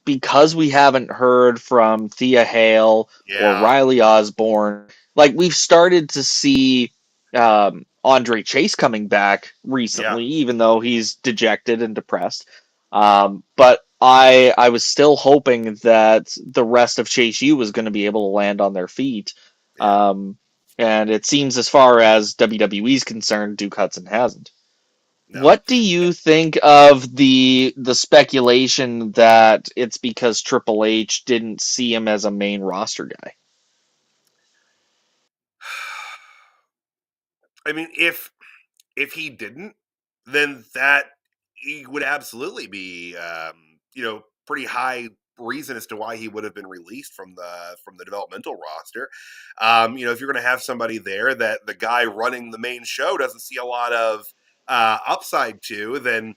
because we haven't heard from Thea Hale or Yeah, Riley Osborne, like we've started to see Andre Chase coming back yeah, recently, even though he's dejected and depressed. But I was still hoping that the rest of Chase U was going to be able to land on their feet. yeah. Um, and it seems, as far as WWE is concerned, Duke Hudson hasn't. No. What do you think of the speculation that it's because Triple H didn't see him as a main roster guy? I mean, if he didn't, then that he would absolutely be, pretty high reason as to why he would have been released from the developmental roster. If you're going to have somebody there that the guy running the main show doesn't see a lot of upside to, then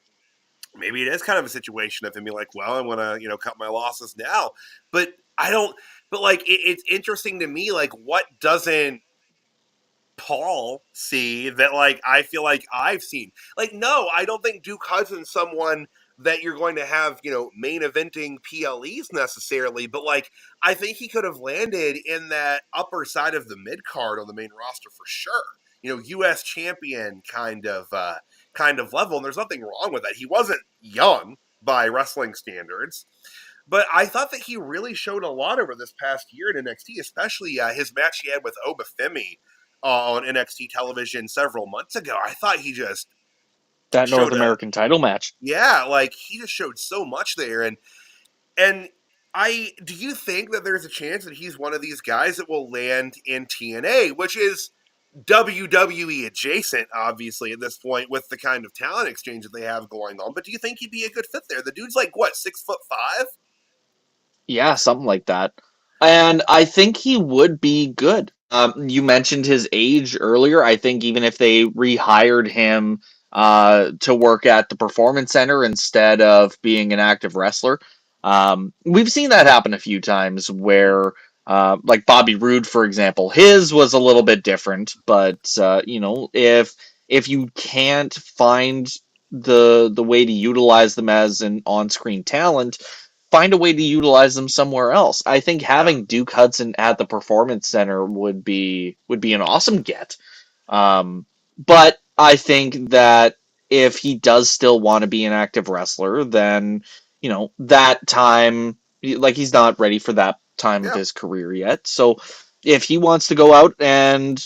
maybe it is kind of a situation of him being like, well, I'm gonna, cut my losses now. But I don't. But like, it's interesting to me, like, what doesn't Paul see that like I feel like I've seen? Like, no, I don't think Duke Hudson's someone that you're going to have, main eventing PLEs necessarily, but like I think he could have landed in that upper side of the mid card on the main roster for sure. US champion kind of level, and there's nothing wrong with that. He wasn't young by wrestling standards. But I thought that he really showed a lot over this past year in NXT, especially his match he had with Obafemi on NXT television several months ago. I thought he just That North showed American title match. like he just showed so much there. And do you think that there's a chance that he's one of these guys that will land in TNA, which is WWE adjacent, obviously, at this point with the kind of talent exchange that they have going on? But do you think he'd be a good fit there? The dude's like, what, 6'5"? Yeah, something like that. And I think he would be good. You mentioned his age earlier. I think even if they rehired him to work at the Performance Center instead of being an active wrestler, we've seen that happen a few times where, like Bobby Roode, for example, his was a little bit different. But, if you can't find the way to utilize them as an on-screen talent, find a way to utilize them somewhere else. I think Yeah, having Duke Hudson at the Performance Center would be an awesome get. But I think that if he does still want to be an active wrestler, then that time, like he's not ready for that time of yeah. his career yet. So if he wants to go out and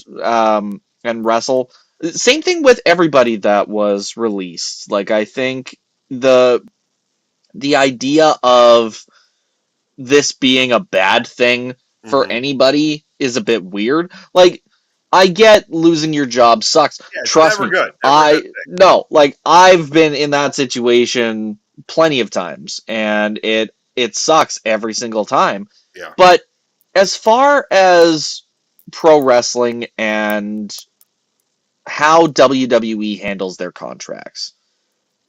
wrestle, same thing with everybody that was released. Like I think the the idea of this being a bad thing for Mm-hmm. anybody is a bit weird. Like, I get losing your job sucks. Yeah, it's Trust never me, good. Never a good thing. I've been in that situation plenty of times, and it sucks every single time. Yeah. But as far as pro wrestling and how WWE handles their contracts,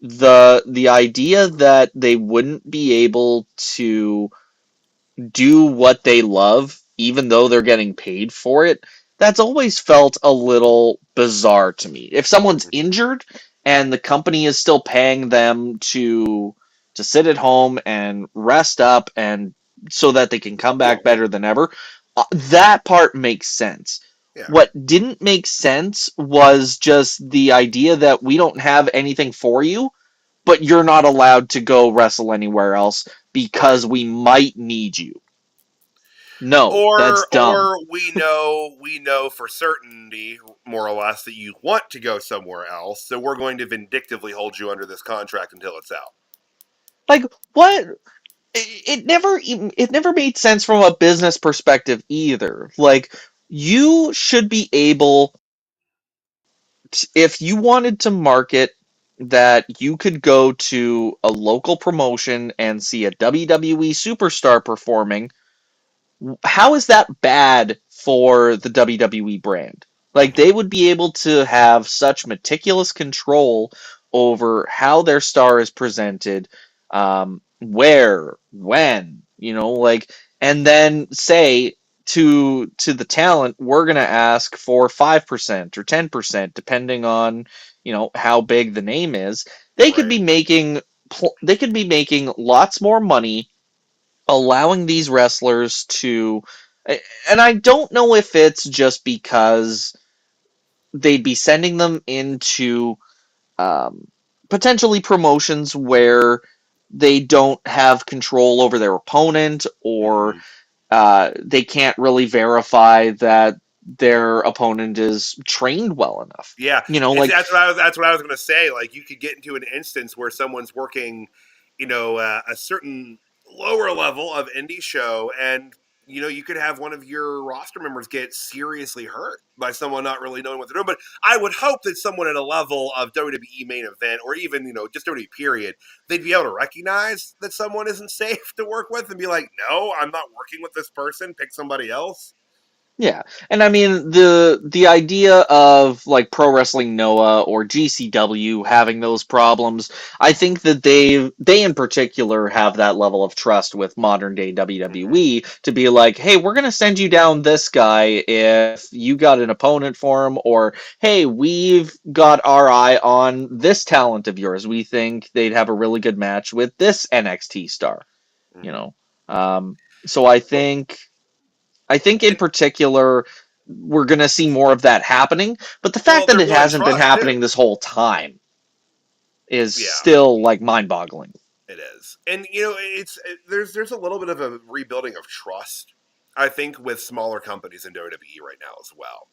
the idea that they wouldn't be able to do what they love, even though they're getting paid for it, that's always felt a little bizarre to me. If someone's Mhm. injured and the company is still paying them to sit at home and rest up and so that they can come back better than ever, that part makes sense. Yeah. What didn't make sense was just the idea that we don't have anything for you, but you're not allowed to go wrestle anywhere else Right. because we might need you. No, that's dumb. Or we know for certainty, more or less, that you want to go somewhere else, so we're going to vindictively hold you under this contract until it's out. Like what? It never made sense from a business perspective either. Like you should be able if you wanted to market that you could go to a local promotion and see a WWE superstar performing. How is that bad for the WWE brand? Like Hmm. they would be able to have such meticulous control over how their star is presented, where, when, like, and then say to the talent, we're gonna ask for 5% or 10%, depending on how big the name is. They could Right. be making they could be making lots more money allowing these wrestlers to, and I don't know if it's just because they'd be sending them into um, potentially promotions where they don't have control over their opponent, or Hmm. they can't really verify that their opponent is trained well enough. Yeah, Like that's what I was going to say. Like, you could get into an instance where someone's working, a certain lower level of indie show, and you could have one of your roster members get seriously hurt by someone not really knowing what they're doing. But I would hope that someone at a level of WWE main event, or even just WWE period, they'd be able to recognize that someone isn't safe to work with and be like, no, I'm not working with this person. Pick somebody else. Yeah, and I mean the idea of like Pro Wrestling Noah or GCW having those problems, I think that they in particular have that level of trust with modern day Mm-hmm. WWE to be like, hey, we're gonna send you down this guy if you got an opponent for him, or hey, we've got our eye on this talent of yours. We think they'd have a really good match with this NXT star, you Mm-hmm. know. So I Well, think. I think in and particular we're going to see more of that happening, but the well, fact that they're it building hasn't been trust too. happening this whole time is Yeah. still like mind-boggling. It is, and there's a little bit of a rebuilding of trust, I think, with smaller companies in WWE right now as well.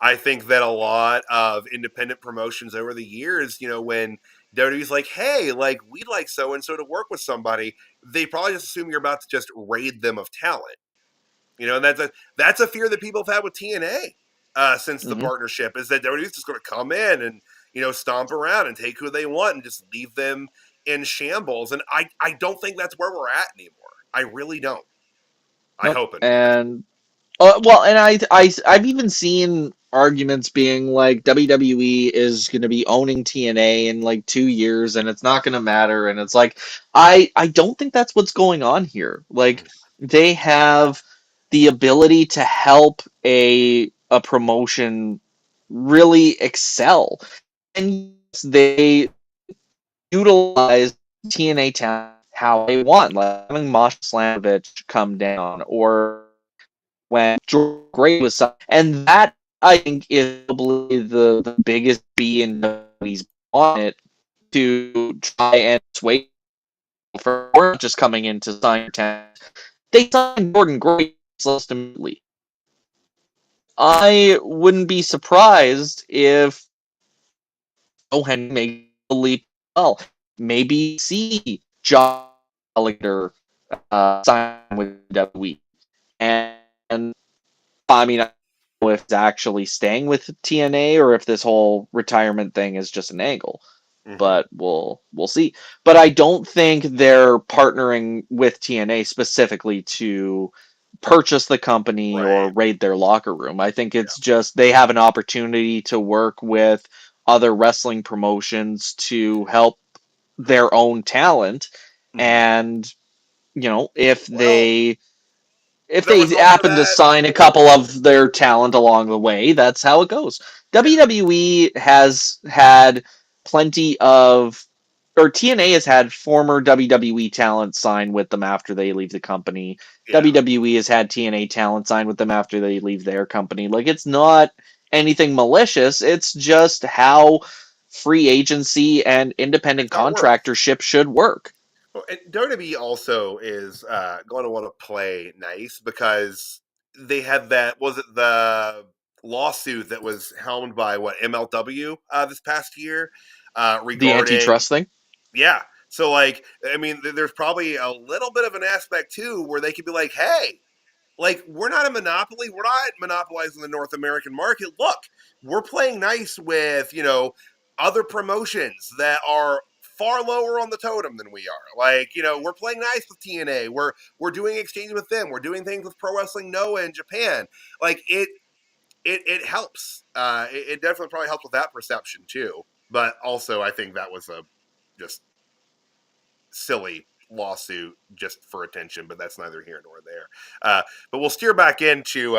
I think that a lot of independent promotions over the years, when WWE's like, hey, like we'd like so and so to work with somebody, they probably just assume you're about to just raid them of talent. And that's a fear that people have had with TNA since the Hmm. partnership is that WWE's just going to come in and stomp around and take who they want and just leave them in shambles. And I don't think that's where we're at anymore. I really don't. I Nope. hope anyway. And well, and I've even seen arguments being like WWE is going to be owning TNA in like 2 years, and it's not going to matter. And it's like I don't think that's what's going on here. Like they have the ability to help a promotion really excel, and yes, they utilize TNA talent how they want, like having Masha Slamovich come down, or when George Gray was signed. And that, I think, is probably the biggest B in WWE's on it to try and sway for not just coming in to sign talent. They signed Jordan Gray almost immediately. I wouldn't be surprised if Henry makes the leap well. Maybe see John Gallagher sign with WWE. And I mean, I don't know if it's actually staying with TNA or if this whole retirement thing is just an angle. Mm-hmm. But we'll see. But I don't think they're partnering with TNA specifically to purchase the company or Right. raid their locker room. I think Yeah. it's just they have an opportunity to work with other wrestling promotions to help their own talent, Mm-hmm. and if Well, if there they was also happen to that. sign a couple of their talent along the way, that's how it goes. Yeah. WWE has had plenty of, or TNA has had former WWE talent sign with them after they leave the company. Yeah. WWE has had TNA talent sign with them after they leave their company. Like, it's not anything malicious, it's just how free agency and independent It's how it works. contractorship should work. Well, and WWE also is going to want to play nice because they had that. Was it the lawsuit that was helmed by what MLW this past year The regarding? antitrust thing. Yeah. So like, I mean, there's probably a little bit of an aspect too where they could be like, hey, like, we're not a monopoly. We're not monopolizing the North American market. Look, we're playing nice with, other promotions that are far lower on the totem than we are. Like, we're playing nice with TNA. We're doing exchange with them. We're doing things with Pro Wrestling Noah in Japan. Like it helps. It definitely probably helps with that perception too. But also I think that was a just silly lawsuit just for attention, but that's neither here nor there. But we'll steer back into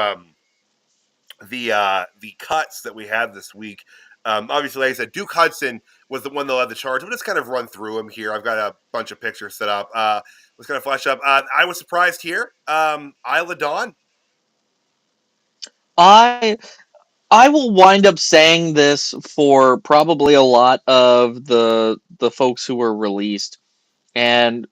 the cuts that we had this week. Obviously, like I said, Duke Hudson was the one that led the charge. We'll just kind of run through them here. I've got a bunch of pictures set up. Let's kind of flash up. I was surprised here. Isla Dawn. I I will wind up saying this for probably a lot of the folks who were released, and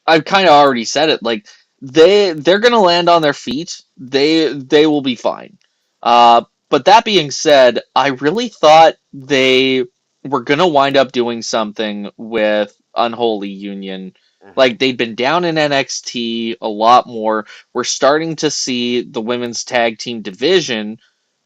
I've kind of already said it. Like they're gonna land on their feet. They will be fine. But that being said, I really thought they were gonna wind up doing something with Unholy Union Hmm. Like they've been down in NXT a lot more. We're starting to see the women's tag team division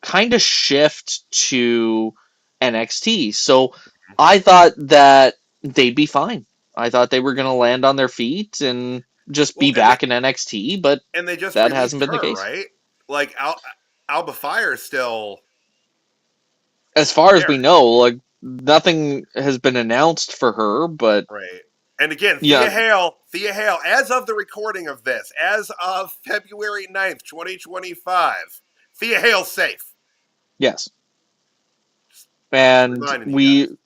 kind of shift to NXT. So I thought that they'd be fine. I thought they were going to land on their feet and just Well, be back in NXT, but and they just that hasn't released been the her, case. right? Like Alba Fire is still As far as there, we know, like nothing has been announced for her, but right? And again, yeah, Thea Hale, as of the recording of this, as of February 9th, 2025, Thea Hale's safe. yes. Just And reminding you we guys.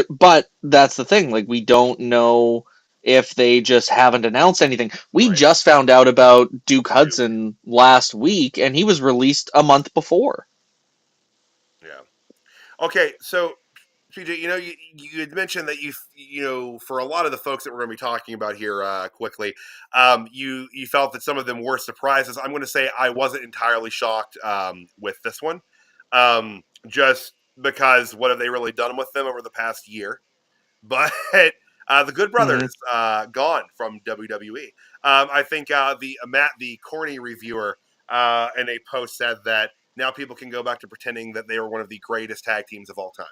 but that's the thing, like we don't know if they just haven't announced anything. We Right. just found out about Duke Duke. Hudson last week and he was released a month before. Yeah. Okay, so PJ, you had mentioned that for a lot of the folks that we're going to be talking about here quickly, you felt that some of them were surprises. I'm going to say I wasn't entirely shocked with this one, just because what have they really done with them over the past year? But the Good Hmm. Brothers gone from WWE. I think the Matt, the corny reviewer, in a post said that now people can go back to pretending that they were one of the greatest tag teams of all time.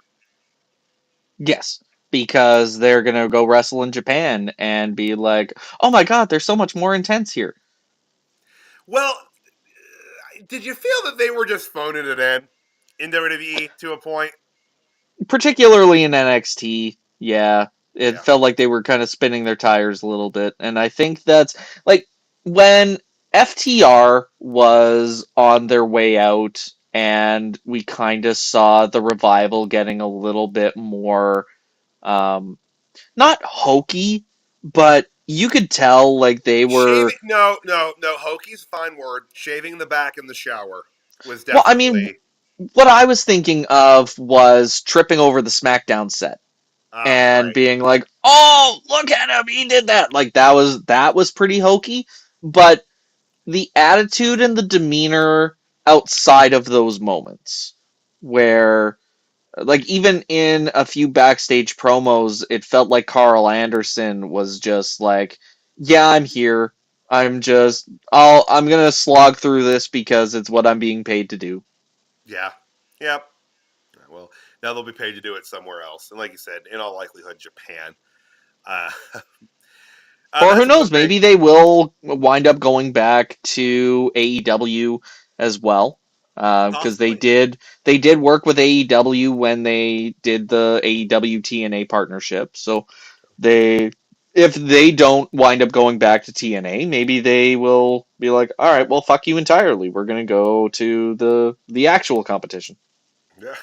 Yes, because they're going to go wrestle in Japan and be like, "Oh my god, they're so much more intense here." Well, did you feel that they were just phoning it in WWE to a point? Particularly in NXT, yeah, it Yeah. felt like they were kind of spinning their tires a little bit, and I think that's like when FTR was on their way out, and we kind of saw the revival getting a little bit more, um, not hokey, but you could tell like they were. Shaving? No, no, no. Hokey's a fine word. Shaving the back in the shower was Well, I mean, definitely. what I was thinking of was tripping over the SmackDown set and Right. being like, "Oh, look at him, he did that!" Like that was pretty hokey, but the attitude and the demeanor outside of those moments, where like even in a few backstage promos, it felt like Carl Anderson was just like, "Yeah, I'm here. I'm gonna slog through this because it's what I'm being paid to do." Yeah. Yep. Well, now they'll be paid to do it somewhere else, and like you said, in all likelihood, Japan. Uh, Or who that's one knows, thing. maybe they will wind up going back to AEW as well. Because Possibly. they did work with AEW when they did the AEW TNA partnership. So they if they don't wind up going back to TNA, maybe they will be like, all right, well fuck you entirely. We're gonna go to the actual competition. Yeah.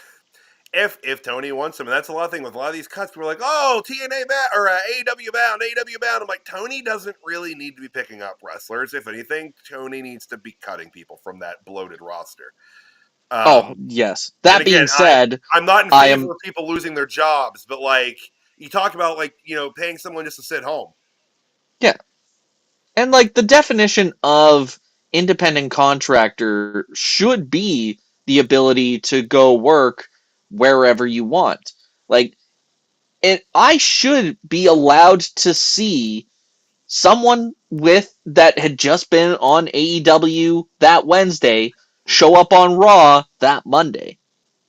If Tony wants him, and that's a lot of thing with a lot of these cuts. We're like, oh, TNA bound or AEW bound, AEW bound. I'm like, Tony doesn't really need to be picking up wrestlers. If anything, Tony needs to be cutting people from that bloated roster. Oh, Um, yes. and That again, being said, I'm not in I favor am of people losing their jobs, but like you talk about, like paying someone just to sit home. yeah. And like the definition of independent contractor should be the ability to go work wherever you want. Like I should be allowed to see someone with that had just been on AEW that Wednesday Hmm. show up on Raw that Monday.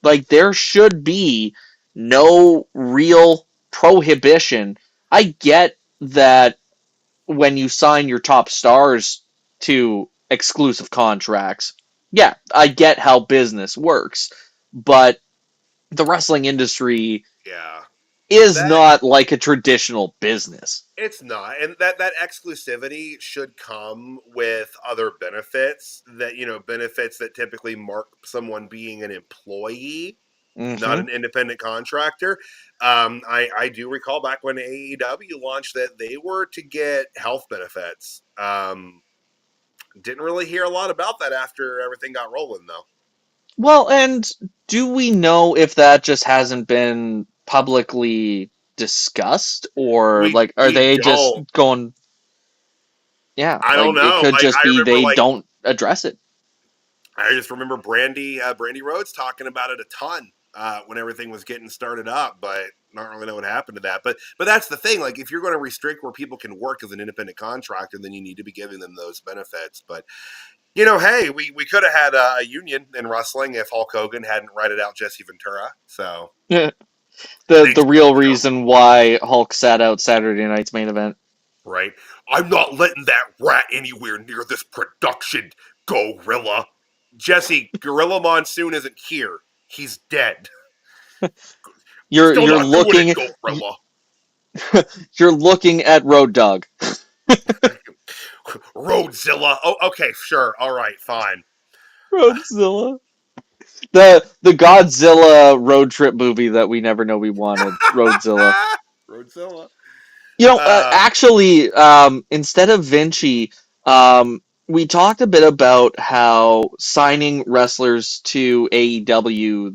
Like there should be no real prohibition. I get that when you sign your top stars to exclusive contracts. Yeah, I get how business works, but the wrestling industry Yeah, is that not like a traditional business. it's not, and that exclusivity should come with other benefits benefits that typically mark someone being an employee, not Hmm. an independent contractor. I do recall back when AEW launched that they were to get health benefits. Didn't really hear a lot about that after everything got rolling, though. Well, and do we know if that just hasn't been publicly discussed, or like are We they just don't. going, yeah, I don't like it know. could Like just I be remember, they like don't address it. I just remember Brandy Rhodes talking about it a ton. when everything was getting started up, but not really know what happened to that. But that's the thing. Like, if you're going to restrict where people can work as an independent contractor, then you need to be giving them those benefits. But hey, we could have had a union in wrestling if Hulk Hogan hadn't ratted out Jesse Ventura. So the thanks, real Mojo. reason why Hulk sat out Saturday night's main event. Right? I'm not letting that rat anywhere near this production, Gorilla. Jesse, Gorilla Monsoon isn't here. He's dead. Still You're not doing it, looking Gorilla. you're looking at Road Dogg. Roadzilla. Oh, okay, sure. All right, fine. Roadzilla. The Godzilla road trip movie that we never know we wanted. Roadzilla. Roadzilla. Uh, Actually, instead of Vinci, we talked a bit about how signing wrestlers to AEW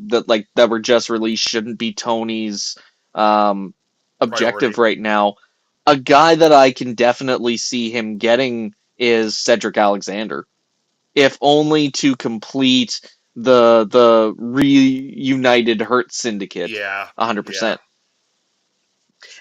that were just released shouldn't be Tony's um, priority. objective right now. A guy that I can definitely see him getting is Cedric Alexander, if only to complete the reunited Hurt Syndicate, Yeah, yeah. 100%.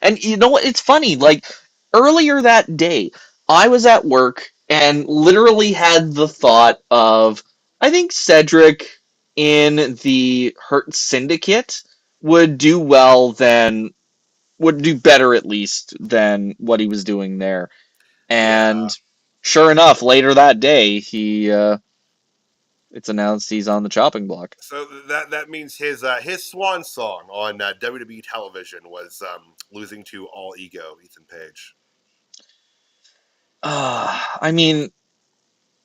And you know what? It's funny. Like earlier that day, I was at work and literally had the thought of, I think Cedric in the Hurt Syndicate would do well than would do better at least than what he was doing there. Yeah. And sure enough, later that day, he it's announced he's on the chopping block. So that means his swan song on WWE television was losing to All Ego, Ethan Page. I mean,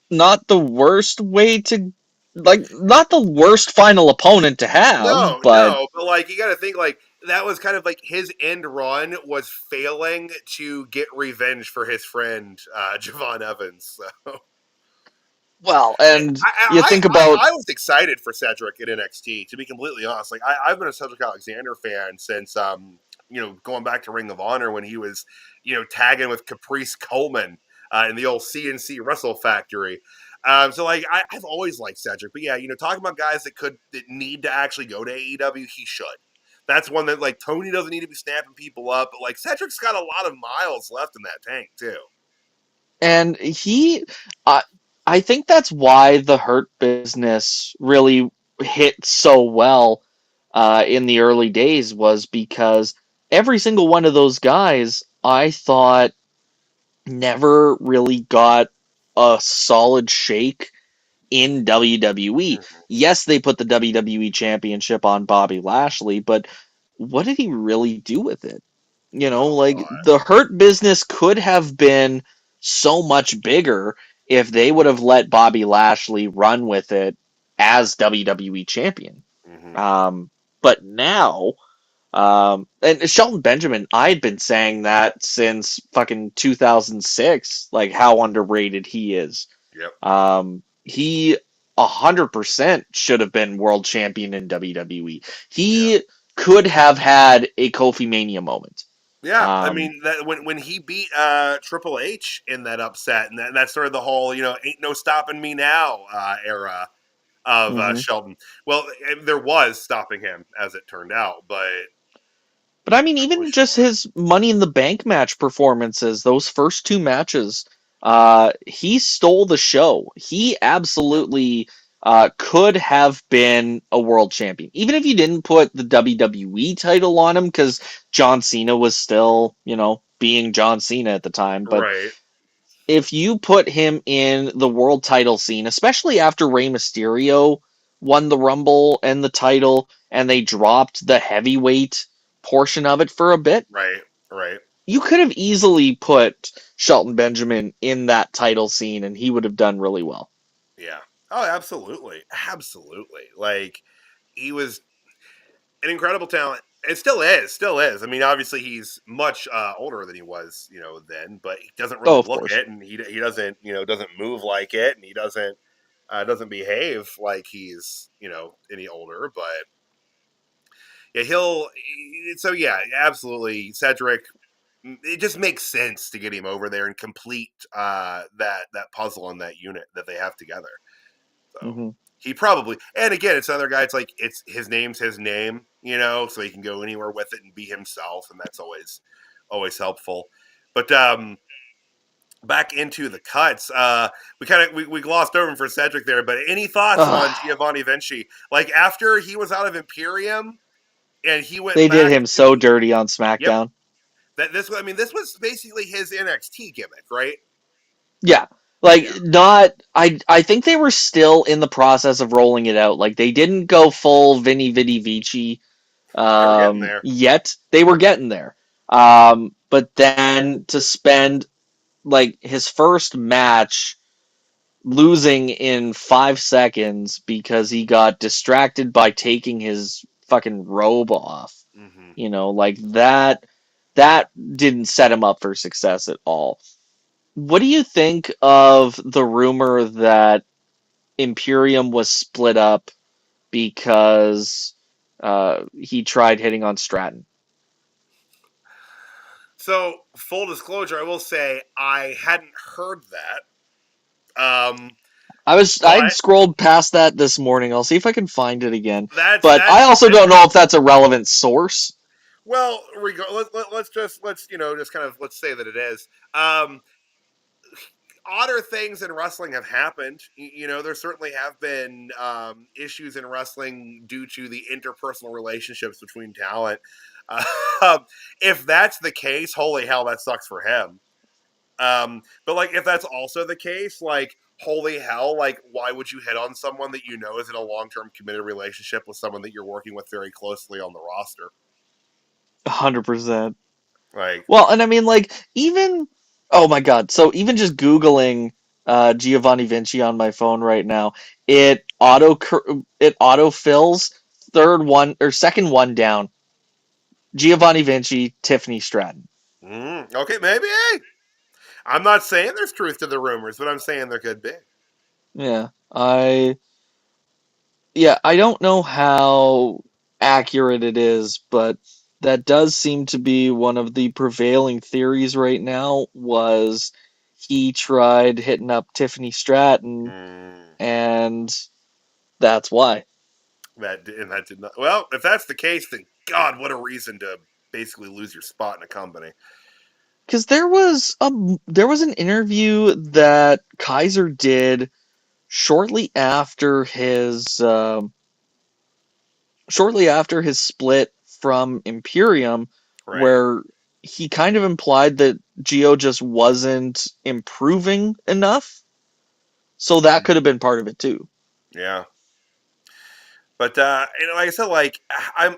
not the worst way to not the worst final opponent to have, No, but no, but like you got to think like that was kind of like his end run was failing to get revenge for his friend Javon Evans. So well, and you think about I was excited for Cedric in NXT. To be completely honest, like I've been a Cedric Alexander fan since going back to Ring of Honor when he was tagging with Caprice Coleman in the old CNC Wrestle Factory. So like I've always liked Cedric, but yeah, talking about guys that need to actually go to AEW, he should. That's one that like Tony doesn't need to be snapping people up, but like Cedric's got a lot of miles left in that tank too. and he uh, I think that's why the Hurt Business really hit so well in the early days was because every single one of those guys I thought never really got a solid shake in WWE. Mm-hmm. Yes, they put the WWE Championship on Bobby Lashley, but what did he really do with it? Not a Like lot. the Hurt Business could have been so much bigger if they would have let Bobby Lashley run with it as WWE Champion. Mm-hmm. Um, but now, and Shelton Benjamin, I had been saying that since fucking 2006, like how underrated he is. Yep. He 100% should have been world champion in WWE. Yeah. He could have had a Kofi Mania moment. Yeah, I Um, mean that when he beat Triple H in that upset, and that started the whole ain't no stopping me now era of mhm. Shelton. Well, there was stopping him as it turned out, but But I mean, not really even just sure. his Money in the Bank match performances, those first two matches, he stole the show. He absolutely could have been a world champion, even if you didn't put the WWE title on him, because John Cena was still, being John Cena at the time. But Right, if you put him in the world title scene, especially after Rey Mysterio won the Rumble and the title, and they dropped the heavyweight portion of it for a bit, right, right. you could have easily put Shelton Benjamin in that title scene, and he would have done really well. Yeah. Oh, absolutely, absolutely. Like he was an incredible talent. It still is, still is. I mean, obviously he's much older than he was, then, but he doesn't Oh, really of look course. it, and he doesn't, doesn't move like it, and he doesn't behave like he's any older. But yeah, he'll. So yeah, absolutely, Cedric. It just makes sense to get him over there and complete that puzzle and that unit that they have together. So hmm He probably, and again, it's another guy. It's like it's his name's his name, so he can go anywhere with it and be himself, and that's always helpful. But back into the cuts, we glossed over him for Cedric there. But any thoughts on Ugh, Giovanni Vinci? Like after he was out of Imperium and he went they did back him so to, dirty on yep, SmackDown. this was basically his NXT gimmick, right? Yeah. Yeah, Like not I think they were still in the process of rolling it out. Like they didn't go full Vinny Vidi Vici they were getting there. yet. They were getting there. But then to spend like his first match losing in 5 seconds because he got distracted by taking his fucking robe off. Hmm. Like that didn't set him up for success at all. What do you think of the rumor that Imperium was split up because he tried hitting on Stratton? So, full disclosure, I will say I hadn't heard that. I'd But scrolled past that this morning. I'll see if I can find it again. that's But I that's also don't know if that's a relevant source. well, let's kind of let's say that it is. Odder things in wrestling have happened. There certainly have been issues in wrestling due to the interpersonal relationships between talent. Uh, if that's the case, holy hell, that sucks for him. But like, if that's also the case, like, holy hell, like, why would you hit on someone that is in a long-term committed relationship with someone that you're working with very closely on the roster? 100%. Like, Well, and I mean, like, even, oh my God. So even just Googling Giovanni Vinci on my phone right now, it auto fills third one or second one down. Giovanni Vinci, Tiffany Stratton. okay, maybe. Hey, I'm not saying there's truth to the rumors, but I'm saying there could be. Yeah, I don't know how accurate it is, but that does seem to be one of the prevailing theories right now was he tried hitting up Tiffany Stratton Mm, and that's why. that did not. Well, if that's the case, then God, what a reason to basically lose your spot in a company. Because there was an interview that Kaiser did shortly after his split from Imperium, Right. where he kind of implied that Geo just wasn't improving enough. So that could have been part of it too. Yeah. But like I said, like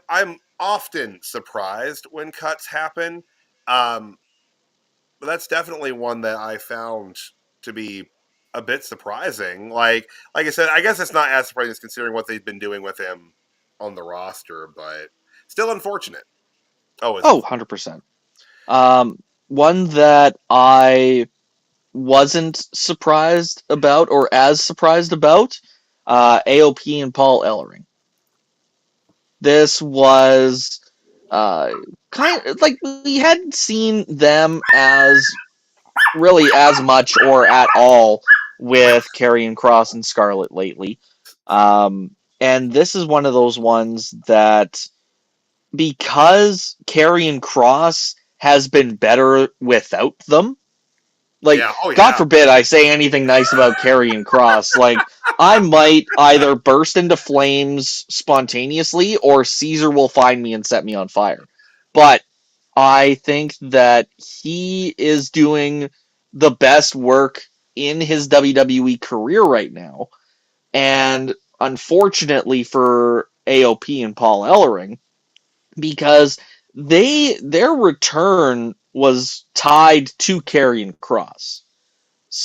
I'm often surprised when cuts happen. Um, but that's definitely one that I found to be a bit surprising. Like I said, I guess it's not as surprising as considering what they've been doing with him on the roster, but still unfortunate. Always Oh, unfortunate. 100%. One that I wasn't surprised about or as surprised about, AOP and Paul Ellering. This was uh, kind of like we hadn't seen them as really as much or at all with Karrion Cross and Scarlett lately. And this is one of those ones that because Karrion Cross has been better without them, like, Yeah. Oh God yeah. forbid I say anything nice about Karrion Cross. Like, I might either burst into flames spontaneously or Caesar will find me and set me on fire. But I think that he is doing the best work in his WWE career right now. And unfortunately for AOP and Paul Ellering, because their return was tied to Karrion Cross.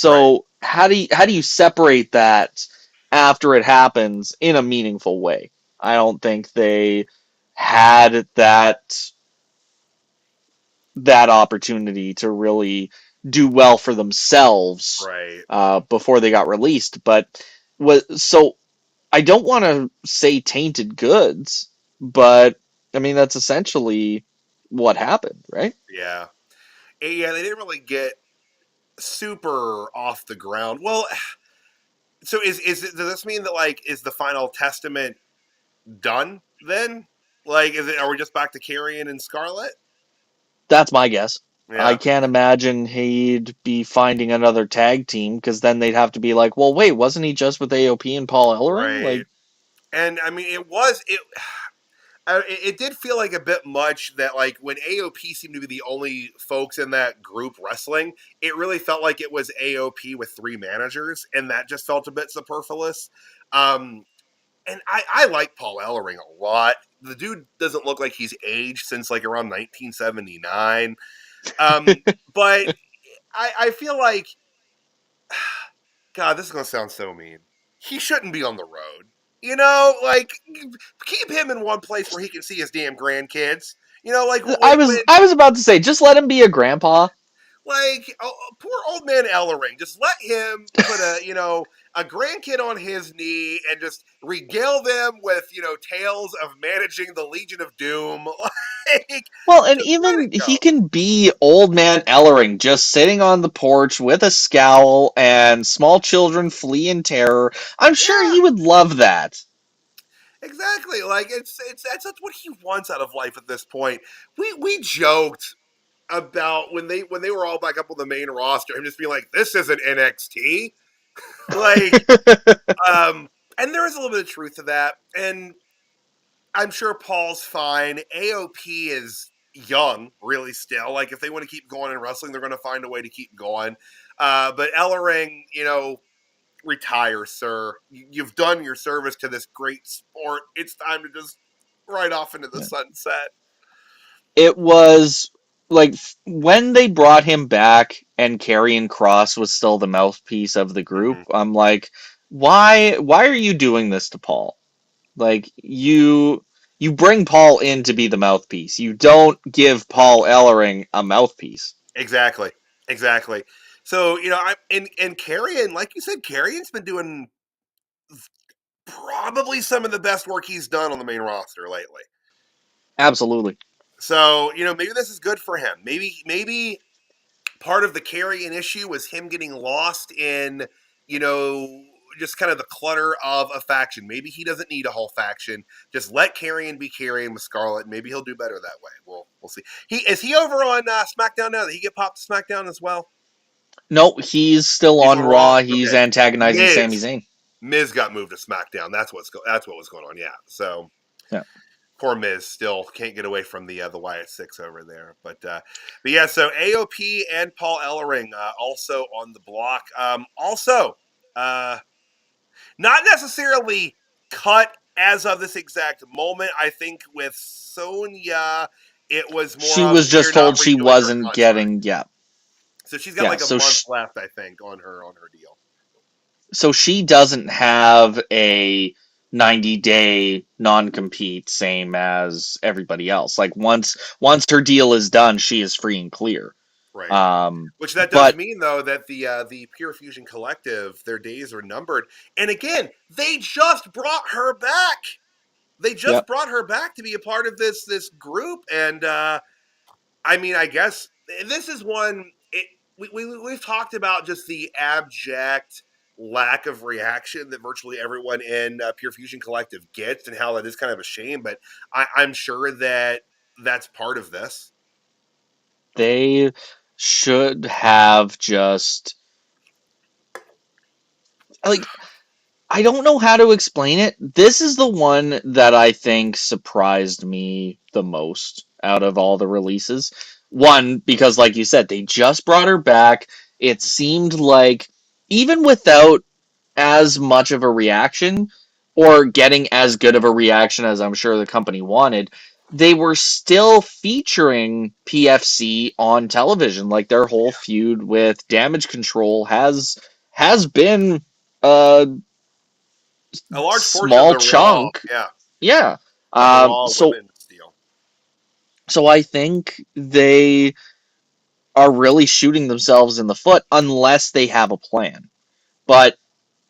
Right. So how do you separate that after it happens in a meaningful way? I don't think they had that opportunity to really do well for themselves Right. before they got released. But so I don't want to say tainted goods, but I mean that's essentially what happened, right? Yeah. Yeah. They didn't really get super off the ground. Well, So does this mean that like is the final testament done then? Like, are we just back to Carrion and Scarlet? That's my guess. I Yeah, can't imagine he'd be finding another tag team because then they'd have to be like, well, wait, wasn't he just with AOP and Paul Ellering? right. Like, And I mean, it did feel like a bit much that like when AOP seemed to be the only folks in that group wrestling, it really felt like it was AOP with three managers, and that just felt a bit superfluous. Um, and I like Paul Ellering a lot. The dude doesn't look like he's aged since like around 1979. Um, but I feel like, God, this is gonna sound so mean. He shouldn't be on the road. You know, like keep him in one place where he can see his damn grandkids. You know, like I was about to say, just let him be a grandpa. poor old man Ellering. Just let him put a grandkid on his knee and just regale them with tales of managing the Legion of Doom. Like, Well, and just let it even he go. can be old man Ellering just sitting on the porch with a scowl and small children flee in terror. I'm sure Yeah, he would love that. exactly. Like that's what he wants out of life at this point. We joked about when they were all back up on the main roster, him just being like, "This isn't NXT." Like, um, and there is a little bit of truth to that, and I'm sure Paul's fine. AOP is young, really still. Like, if they want to keep going in wrestling, they're going to find a way to keep going. But Ellering, retire, sir. You've done your service to this great sport. It's time to just ride off into the sunset. It was like when they brought him back and Karrion Cross was still the mouthpiece of the group. Mm-hmm. I'm like, why are you doing this to Paul? Like you bring Paul in to be the mouthpiece. You don't give Paul Ellering a mouthpiece. Exactly. Exactly. So, I and Carrion, like you said, Carrion's been doing probably some of the best work he's done on the main roster lately. Absolutely. So, maybe this is good for him. Maybe part of the Carrion issue was him getting lost in, you know, just kind of the clutter of a faction. Maybe he doesn't need a whole faction. Just let Carrion be Carrion with Scarlet. Maybe he'll do better that way. We'll see. Is he over on SmackDown now? Did he get popped to SmackDown as well? No, he's still He's on on Raw. Raw. He's Okay. antagonizing Sami Miz. Zayn. Miz got moved to SmackDown. That's what was going on. Yeah. So Yeah. poor Miz still can't get away from the Wyatt Six over there. But yeah. So AOP and Paul Ellering also on the block. Also, uh, not necessarily cut as of this exact moment. I think with Sonya, it was more She of was we're just not told she renewing her wasn't contract. getting So she's got yeah, like a so month left, I think, on her deal. she doesn't have a 90-day non-compete same as everybody else. Like once her deal is done, she is free and clear. Right. Um Which that does but mean though that the Pure Fusion Collective, their days are numbered. And again, they just brought her back. They yeah, just brought her back to be a part of this group, and I mean, I guess this is one. We've talked about just the abject lack of reaction that virtually everyone in Pure Fusion Collective gets, and how that is kind of a shame. But I'm sure that that's part of this. they should have just like I don't know how to explain it. This is the one that I think surprised me the most out of all the releases. One, because like you said, they just brought her back. It seemed like even without as much of a reaction or getting as good of a reaction as I'm sure the company wanted, they were still featuring PFC on television. Like their whole feud with Damage Control has been a A large portion of small the Raw, chunk. yeah, Yeah. of the Raw So women's deal. I think they are really shooting themselves in the foot unless they have a plan. But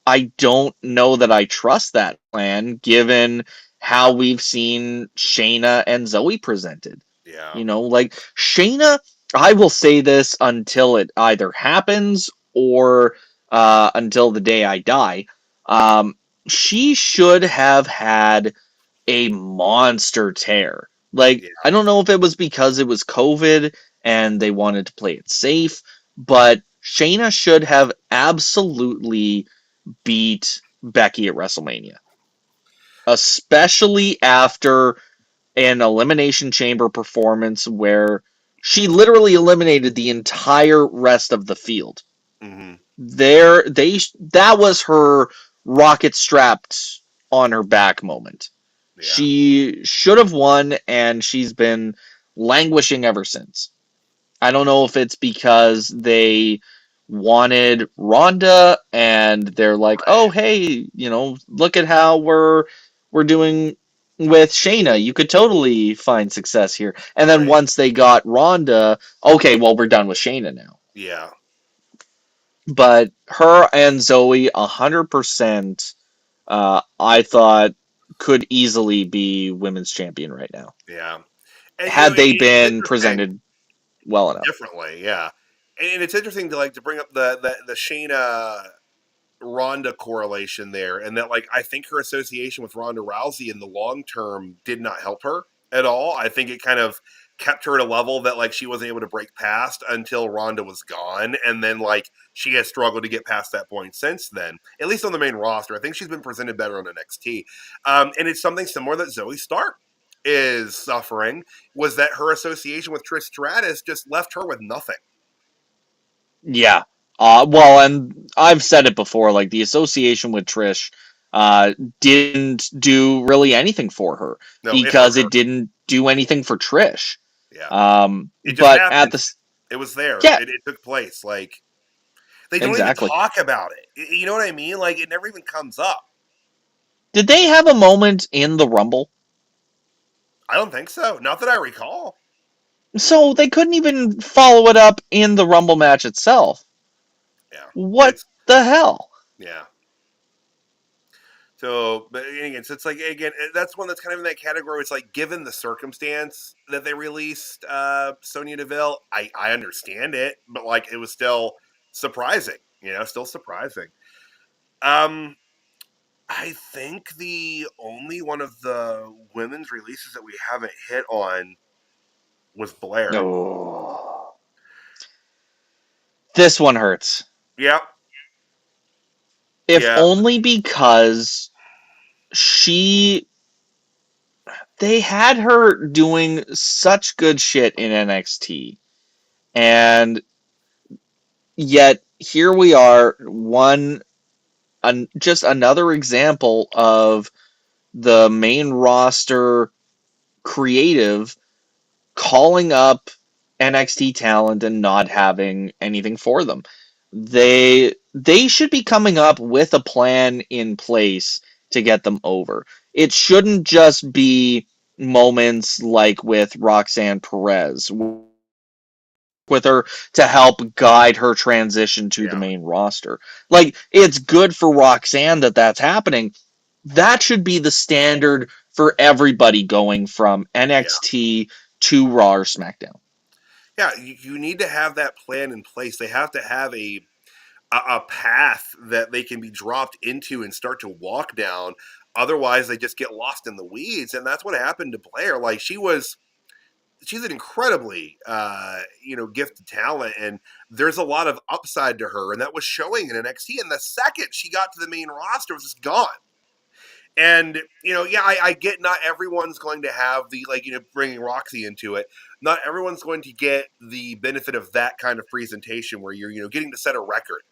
I don't know that I trust that plan given how we've seen Shayna and Zoe presented. Yeah, You know, like Shayna, I will say this until it either happens or until the day I die. Um, she should have had a monster tear. Like, Yeah. I don't know if it was because it was COVID and they wanted to play it safe, but Shayna should have absolutely beat Becky at WrestleMania, especially after an Elimination Chamber performance where she literally eliminated the entire rest of the field. Hmm. That was her rocket strapped on her back moment. Yeah. She should have won, and she's been languishing ever since. I don't know if it's because they wanted Ronda and they're like, "Oh, Right. hey, look at how we're doing with Shayna. You could totally find success here." And then Right. once they got Ronda, okay, well, we're done with Shayna now. Yeah. But her and Zoe, 100%, I thought could easily be women's champion right now Yeah. And had they it's been interesting. presented well enough. Differently, yeah. And it's interesting to like to bring up the Shayna Ronda correlation there, and that like I think her association with Ronda Rousey in the long term did not help her at all. I think it kind of kept her at a level that like she wasn't able to break past until Ronda was gone, and then like she has struggled to get past that point since then. At least on the main roster, I think she's been presented better on NXT, and it's something similar that Zoe Stark is suffering. Was that her association with Trish Stratus just left her with nothing? Yeah. Well, and I've said it before, like the association with Trish uh, didn't do really anything for her No, it hurt because her. it didn't do anything for Trish. Yeah, it just But at happened. the It was there. yeah, It took place. Like they don't even exactly. talk about it. You know what I mean? Like it never even comes up. Did they have a moment in the Rumble? I don't think so. Not that I recall. So they couldn't even follow it up in the Rumble match itself. Yeah, What it's the hell? yeah. So, but again, so it's like again, that's one that's kind of in that category. It's like given the circumstance that they released Sonya Deville, I understand it, but like it was still surprising. Still surprising. Um, I think the only one of the women's releases that we haven't hit on was Blair. Oh, this one hurts. Yeah, If yeah, only because she they had her doing such good shit in NXT, and yet here we are, just another example of the main roster creative calling up NXT talent and not having anything for them. They should be coming up with a plan in place to get them over. It shouldn't just be moments like with Roxanne Perez with her to help guide her transition to the yeah, main roster. Like, it's good for Roxanne that that's happening. That should be the standard for everybody going from yeah, NXT to Raw or SmackDown. yeah. You need to have that plan in place. They have to have a path that they can be dropped into and start to walk down. Otherwise, they just get lost in the weeds, and that's what happened to Blair. Like she's an incredibly gifted talent, and there's a lot of upside to her, and that was showing in NXT. And the second she got to the main roster, it was just gone. And yeah, I get not everyone's going to have the bringing Roxy into it. Not everyone's going to get the benefit of that kind of presentation where you're getting to set a record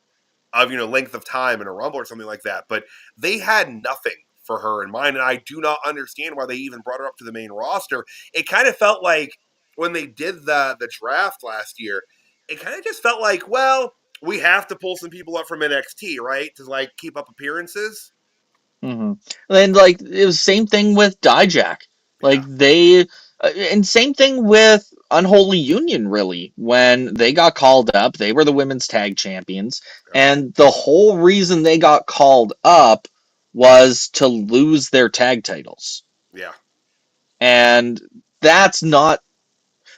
of length of time in a rumble or something like that. But they had nothing for her in mind, and I do not understand why they even brought her up to the main roster. It kind of felt like when they did the draft last year, it kind of just felt like, well, we have to pull some people up from NXT, right, to like keep up appearances. Mm-hmm. And like it was same thing with Dijak. Like Yeah, and same thing with Unholy Union. Really, when they got called up, they were the women's tag champions, yeah, and the whole reason they got called up was to lose their tag titles. yeah, And that's not.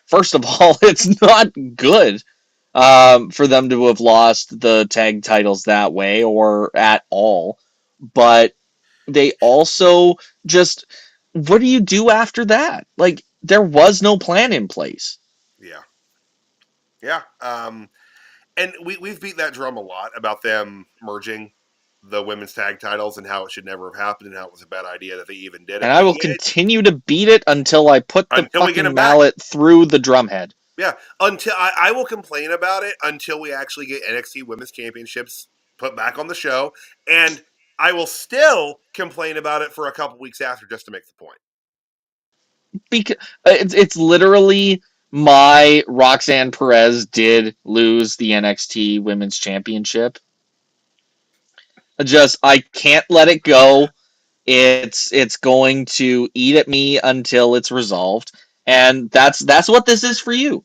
First of all, it's not good for them to have lost the tag titles that way or at all. but they also just, what do you do after that? Like, there was no plan in place. Yeah, yeah. And we've beat that drum a lot about them merging the women's tag titles and how it should never have happened and how it was a bad idea that they even did And it. I But will yet, continue to beat it until I put the until we get them fucking back. mallet through the drumhead. Yeah, until I will complain about it until we actually get NXT Women's Championships put back on the show, and I will still complain about it for a couple weeks after just to make the point. Because it's literally my Roxanne Perez did lose the NXT Women's Championship. Just, I can't let it go. It's going to eat at me until it's resolved, and that's what this is for you.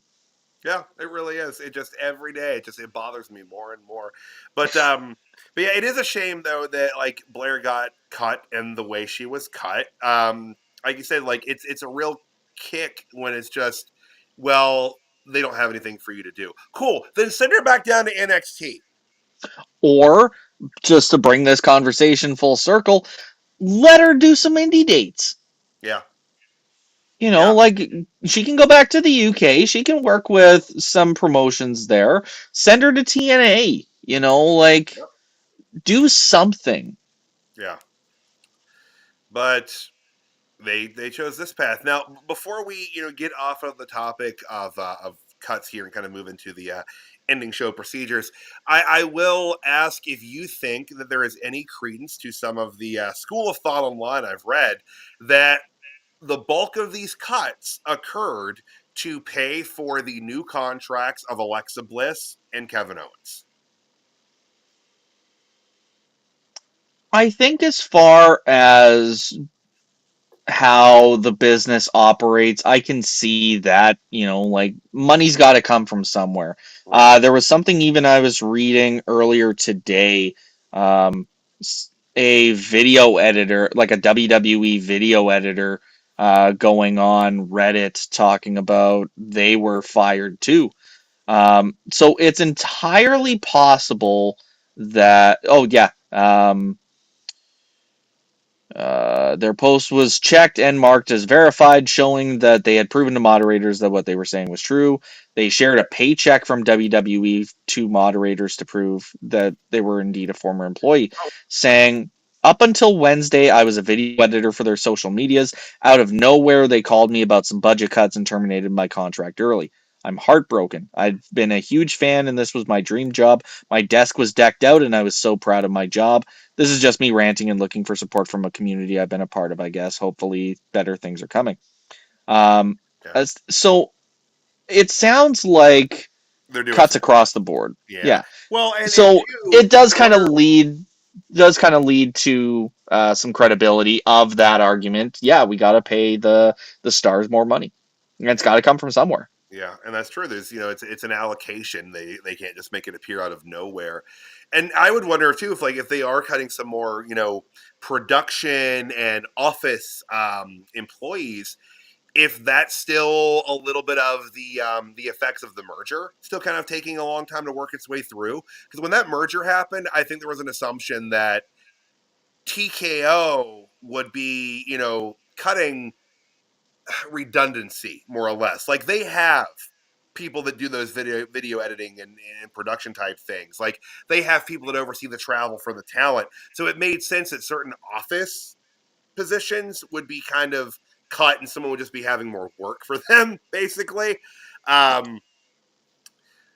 Yeah, it really is. It just every day it bothers me more and more. But but yeah, it is a shame though that like Blair got cut and the way she was cut. Like you said, like it's a real kick when it's just, well, they don't have anything for you to do. Cool. Then send her back down to NXT. Or, just to bring this conversation full circle, let her do some indie dates. Yeah. You know, Yeah. like, she can go back to the UK. She can work with some promotions there. Send her to TNA. You know, like, Yep. do something. Yeah. But they chose this path. Now, before we get off of the topic of cuts here and kind of move into the ending show procedures, I will ask if you think that there is any credence to some of the school of thought online I've read that the bulk of these cuts occurred to pay for the new contracts of Alexa Bliss and Kevin Owens. I think, as far as how the business operates, I can see that, like, money's got to come from somewhere. Right. There was something even I was reading earlier today. Um, a video editor, like a WWE video editor, going on Reddit talking about they were fired too. So it's entirely possible that, oh yeah, their post was checked and marked as verified, showing that they had proven to moderators that what they were saying was true. They shared a paycheck from WWE to moderators to prove that they were indeed a former employee, Oh, saying, up until Wednesday, I was a video editor for their social medias. Out of nowhere, they called me about some budget cuts and terminated my contract early. I'm heartbroken. I've been a huge fan, and this was my dream job. My desk was decked out, and I was so proud of my job. This is just me ranting and looking for support from a community I've been a part of, I guess. Hopefully, better things are coming. Um, yeah. so it sounds like They're doing cuts some work. across the board. Yeah. Yeah. Well, and So two, it does kind of part lead to some credibility of that argument. Yeah, we got to pay the stars more money, and it's got to come from somewhere. Yeah, and that's true. There's, it's an allocation. They can't just make it appear out of nowhere. And I would wonder too if they are cutting some more, production and office employees, if that's still a little bit of the effects of the merger, still kind of taking a long time to work its way through. Because when that merger happened, I think there was an assumption that TKO would be, cutting redundancy more or less. Like they have people that do those video editing and production type things. Like they have people that oversee the travel for the talent. So it made sense that certain office positions would be kind of cut and someone would just be having more work for them, basically. Um,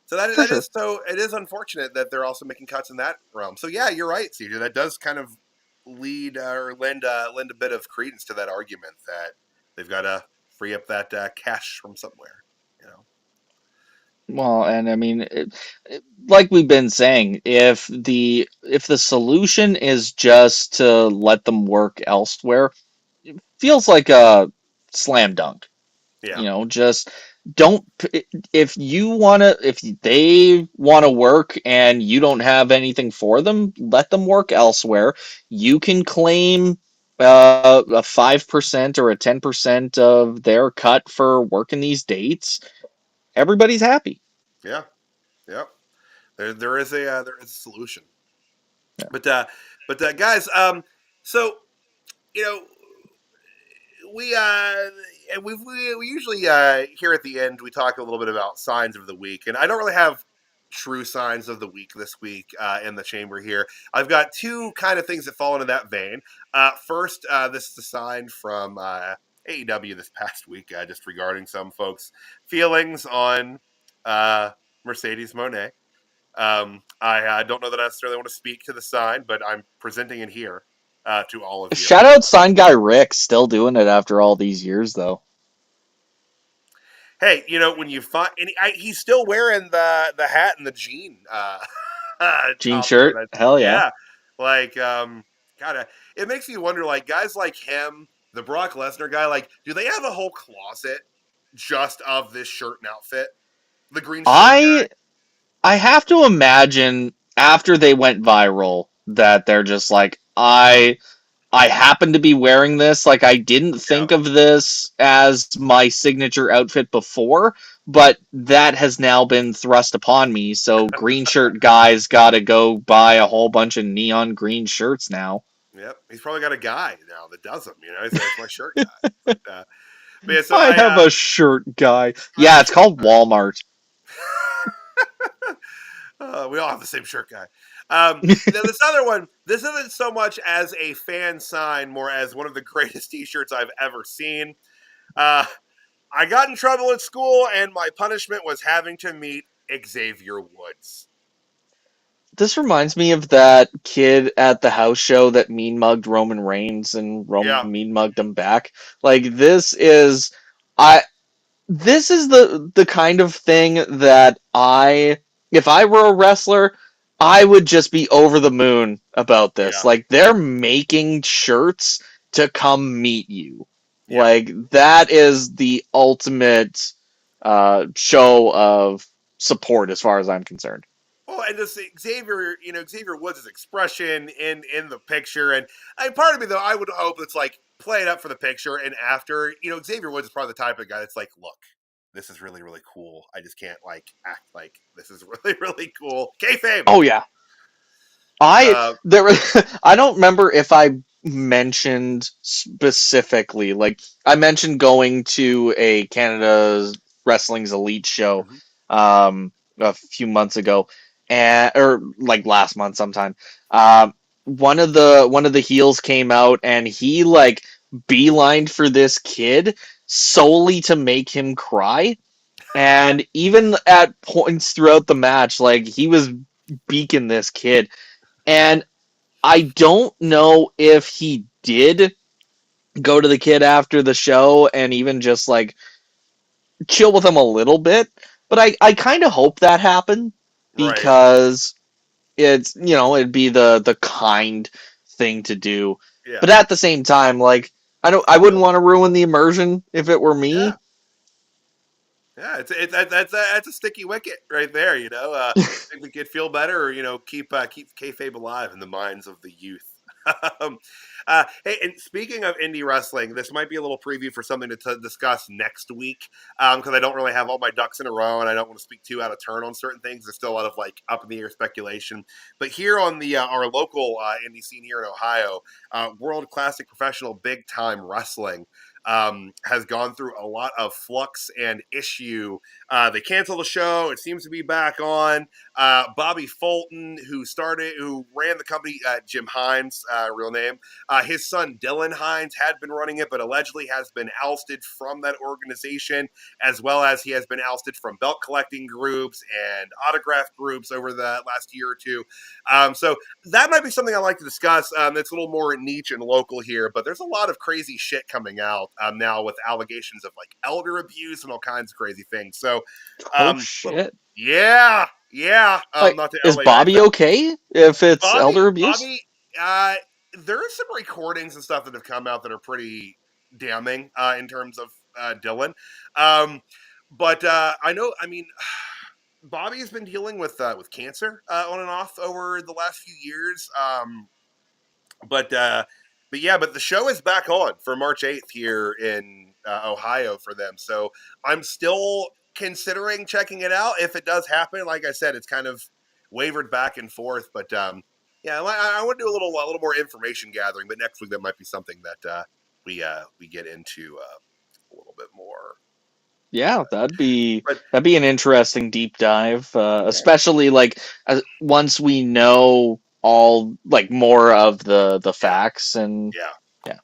so that, For that sure. is so it is unfortunate that they're also making cuts in that realm. So yeah, you're right, CJ. That does kind of lead or lend a bit of credence to that argument that they've got to free up that cash from somewhere. You know. Well, and I mean, like we've been saying, if the solution is just to let them work elsewhere, feels like a slam dunk. Yeah. Just don't, if they want to work and you don't have anything for them, let them work elsewhere. You can claim a 5% or a 10% of their cut for working these dates. Everybody's happy. Yeah. Yep. There is a solution. But guys, so you know, we and we usually here at the end we talk a little bit about signs of the week, and I don't really have true signs of the week this week in the chamber here. I've got two kind of things that fall into that vein. First, this is a sign from AEW this past week, just regarding some folks' feelings on Mercedes Monet. I don't know that I necessarily want to speak to the sign, but I'm presenting it here to all of you. Shout out sign guy Rick, still doing it after all these years, though. Hey, when you find, and he's still wearing the hat and the jean Jean top there. shirt, hell yeah. Yeah, like gotta. It makes me wonder, like guys like him, the Brock Lesnar guy, like do they have a whole closet just of this shirt and outfit? The green shirt guy. I I have to imagine after they went viral that they're just like, I happen to be wearing this. Like, I didn't Yeah, think of this as my signature outfit before, but that has now been thrust upon me. So, green shirt guys got to go buy a whole bunch of neon green shirts now. yep. He's probably got a guy now that does them. He's that's my shirt guy. But yeah, so I have a shirt guy. I have Yeah, a it's shirt called Walmart. guy. We all have the same shirt guy. Now this other one, this isn't so much as a fan sign, more as one of the greatest T-shirts I've ever seen. Uh, I got in trouble at school, and my punishment was having to meet Xavier Woods. This reminds me of that kid at the house show that mean mugged Roman Reigns and Yeah, Roman mean mugged him back. Like I this is the kind of thing that if I were a wrestler, I would just be over the moon about this. yeah, Like they're making shirts to come meet you. yeah. Like that is the ultimate show of support as far as I'm concerned. Well, and just Xavier, Xavier Woods' expression in the picture, and part of me though, I would hope it's like play it up for the picture, and after, Xavier Woods is probably the type of guy that's like, look, this is really really cool. I just can't like act like this is really really cool. Kayfabe. Oh yeah. I Uh, there I don't remember if I mentioned specifically, like I mentioned going to a Canada's Wrestling's Elite show mhm. a few months ago, and or like last month sometime. One of the heels came out and he like beelined for this kid solely to make him cry. And even at points throughout the match, like he was beaking this kid. And I don't know if he did go to the kid after the show and even just like chill with him a little bit, but I kind of hope that happened Right. because it'd be the kind thing to do. Yeah. But at the same time, like I wouldn't Totally. want to ruin the immersion if it were Yeah. me. Yeah, that's a sticky wicket right there. Make the kid feel better, or keep kayfabe alive in the minds of the youth. um, hey, and speaking of indie wrestling, this might be a little preview for something to discuss next week, because I don't really have all my ducks in a row, and I don't want to speak too out of turn on certain things. There's still a lot of like up in the air speculation. But here on the our local indie scene here in Ohio, World Classic Professional Big Time Wrestling has gone through a lot of flux and issue. They canceled the show. It seems to be back on. Bobby Fulton, who ran the company, Jim Hines, real name. His son Dylan Hines had been running it, but allegedly has been ousted from that organization, as well as he has been ousted from belt collecting groups and autograph groups over the last year or two. So that might be something I'd like to discuss. That's a little more niche and local here, but there's a lot of crazy shit coming out now with allegations of like elder abuse and all kinds of crazy things. So, Oh little, shit! yeah. Like, Not to is LA Knight, Bobby but okay if it's elder abuse? Bobby, there are some recordings and stuff that have come out that are pretty damning in terms of Dylan. Um, but I know, I mean, Bobby has been dealing with cancer on and off over the last few years. But but the show is back on for March 8th here in Ohio for them. So I'm still considering checking it out if it does happen. Like I said, it's kind of wavered back and forth, but Yeah, I want to do a little more information gathering, but next week that might be something that we get into a little bit more. Yeah, But that'd be an interesting deep dive, yeah, especially like once we know all like more of the yeah, facts and yeah. yeah.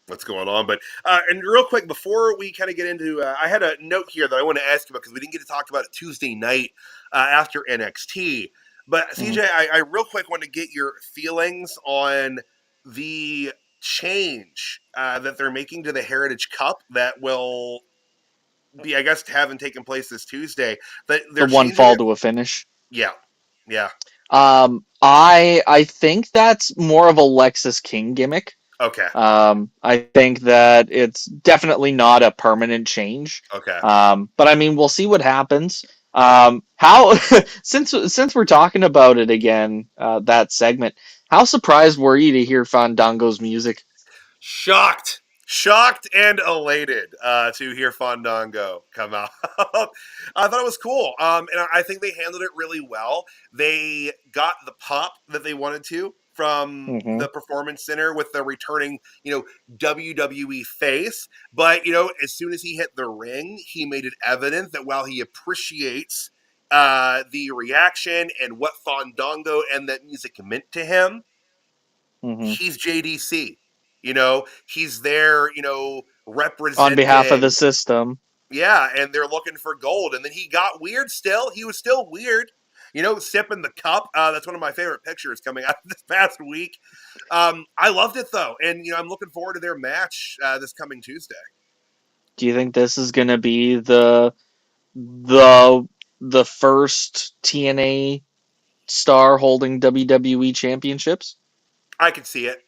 What's going on? But and real quick before we kind of get into, I had a note here that I want to ask you about because we didn't get to talk about it Tuesday night after NXT. But Mhm. CJ, I real quick want to get your feelings on the change that they're making to the Heritage Cup that will be, I guess, having taken place this Tuesday. That The they're one changing fall it. to a finish. Yeah, yeah. I think that's more of a Lexus King gimmick. Okay, I think that it's definitely not a permanent change. okay. But I mean, we'll see what happens. How since we're talking about it again, that segment, how surprised were you to hear Fandango's music? Shocked and elated to hear Fandango come out. I thought it was cool, and I think they handled it really well. They got the pop that they wanted to from Hmm. the performance center with the returning, WWE face. But as soon as he hit the ring, he made it evident that while he appreciates the reaction and what Fandango and that music meant to him, Hmm. he's JDC. He's there, On behalf of the representing. system. Yeah, and they're looking for gold. And then he got weird still. He was still weird, sipping the cup. That's one of my favorite pictures coming out of this past week. I loved it though. And, I'm looking forward to their match this coming Tuesday. Do you think this is going to be the the first TNA star holding WWE championships? I could see it.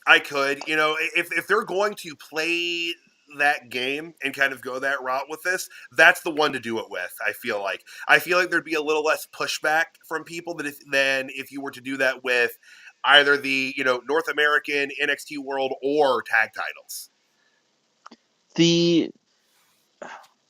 I could. If they're going to play that game and kind of go that route with this, that's the one to do it with. I feel like there'd be a little less pushback from people than if you were to do that with either the North American NXT World or tag titles. The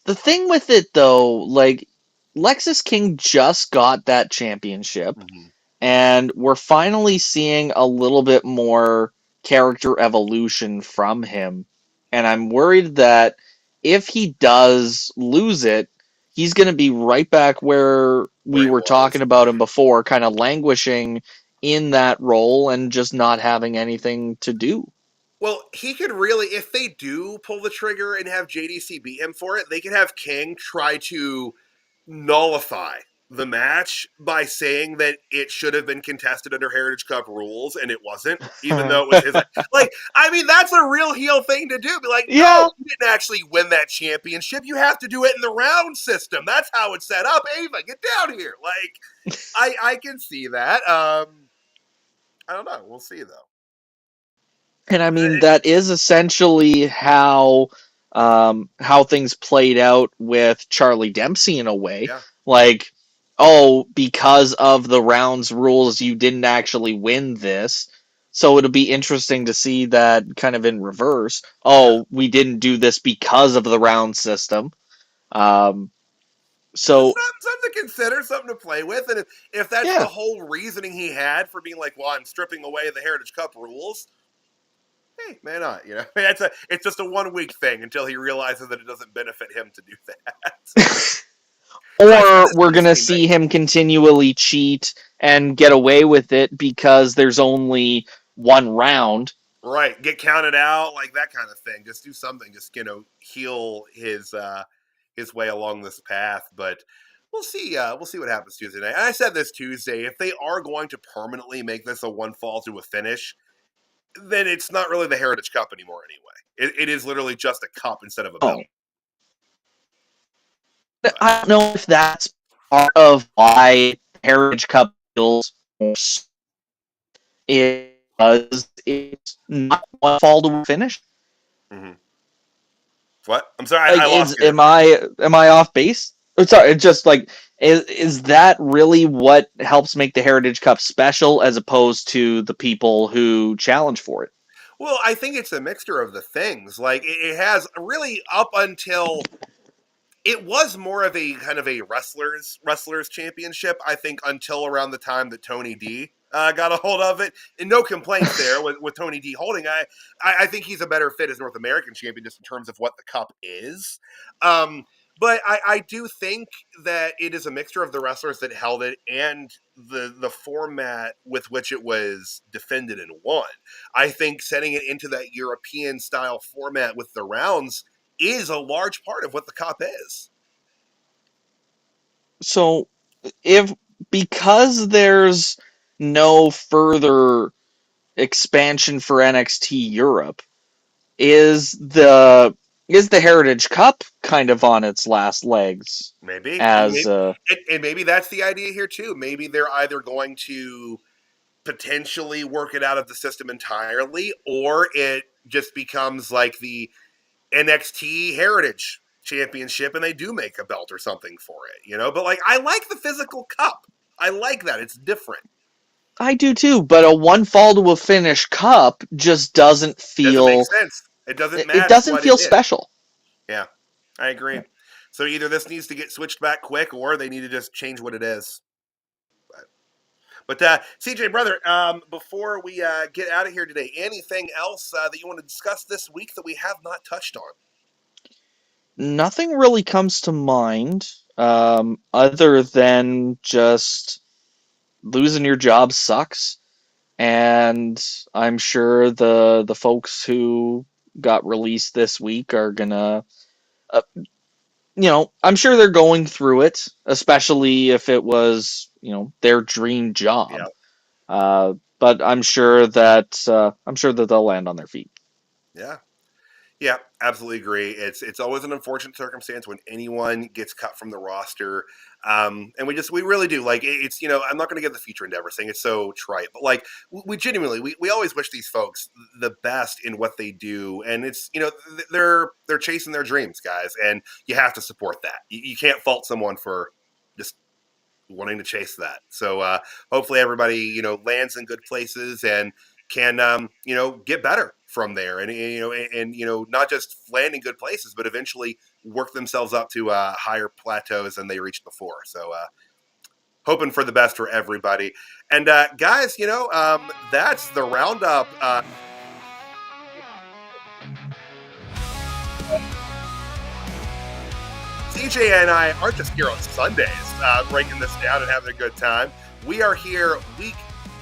the thing with it though, like Lexus King just got that championship, Mm-hmm. and we're finally seeing a little bit more character evolution from him. And I'm worried that if he does lose it, he's going to be right back where Where we he were talking was. about him before, kind of languishing in that role and just not having anything to do. Well, he could really, if they do pull the trigger and have JDC beat him for it, they could have King try to nullify the match by saying that it should have been contested under Heritage Cup rules and it wasn't, even though it was his. Like, I mean, that's a real heel thing to do. Be like, Yeah. no, you didn't actually win that championship. You have to do it in the round system. That's how it's set up. Ava, get down here. Like, I can see that. I don't know. We'll see though. And I mean that is essentially how things played out with Charlie Dempsey in a way. Yeah. Like, oh, because of the rounds rules, you didn't actually win this. So it'll be interesting to see that kind of in reverse. Yeah. Oh, we didn't do this because of the round system. Um, so Something to consider, something to play with, and if that's the yeah, whole reasoning he had for being like, "Well, I'm stripping away the Heritage Cup rules," hey, man, not it's just a 1 week thing until he realizes that it doesn't benefit him to do that. But I said or this we're gonna Tuesday see night, him continually cheat and get away with it because there's only one round. right? Get counted out, like that kind of thing. Just do something, just heal his way along this path. But we'll see. We'll see what happens Tuesday night. And I said this Tuesday, if they are going to permanently make this a one fall to a finish, then it's not really the Heritage Cup anymore anyway. It is literally just a cup instead of a belt. Oh, But I don't know if that's part of why Heritage Cup feels more because it's not one fall to a finish. mm-hmm. What? I'm sorry, Like, I lost you there. am I off base? Oh, sorry, it's just like is that really what helps make the Heritage Cup special as opposed to the people who challenge for it? Well, I think it's a mixture of the things. Like it has really up until it was more of a kind of a wrestlers championship. I think until around the time that Tony D got a hold of it, and no complaints there with Tony D holding. I think he's a better fit as North American champion just in terms of what the cup is. But I do think that it is a mixture of the wrestlers that held it and the format with which it was defended and won. I think setting it into that European style format with the rounds is a large part of what the cup is. So, if because there's no further expansion for NXT Europe, is the Heritage Cup kind of on its last legs? Maybe, As and maybe that's the idea here too. Maybe they're either going to potentially work it out of the system entirely, or it just becomes like the NXT Heritage Championship, and they do make a belt or something for it, But like, I like the physical cup. I like that. It's different. I do too, but a one fall to a finish cup just doesn't Doesn't make feel. sense. It doesn't It match doesn't what feel it is. special. Yeah, I agree. So either this needs to get switched back quick, or they need to just change what it is. But CJ, brother, before we get out of here today, anything else that you want to discuss this week that we have not touched on? Nothing really comes to mind, other than just losing your job sucks, and I'm sure the folks who got released this week are gonna, I'm sure they're going through it, especially if it was, their dream job. Yeah. But I'm sure that they'll land on their feet. Yeah. Yeah, absolutely agree. It's always an unfortunate circumstance when anyone gets cut from the roster, and we really do like it's I'm not going to get the future endeavor saying it's so trite, but like we genuinely we always wish these folks the best in what they do, and it's they're chasing their dreams, guys, and you have to support that. You can't fault someone for just wanting to chase that. So hopefully everybody lands in good places and can get better from there, and not just land in good places, but eventually work themselves up to higher plateaus than they reached before. So hoping for the best for everybody. And guys, that's the roundup. CJ and I aren't just here on Sundays breaking this down and having a good time. We are here week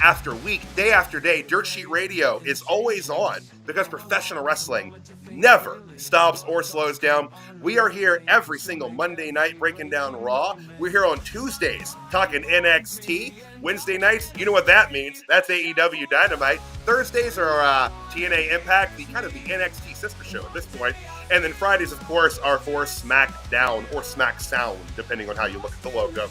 after week, day after day. Dirt Sheet Radio is always on because professional wrestling never stops or slows down. We are here every single Monday night breaking down Raw. We're here on Tuesdays talking NXT. Wednesday nights, you know what that means. That's AEW Dynamite. Thursdays are TNA Impact, the kind of the NXT sister show at this point. And then Fridays, of course, are for SmackDown or SmackSound, depending on how you look at the logo.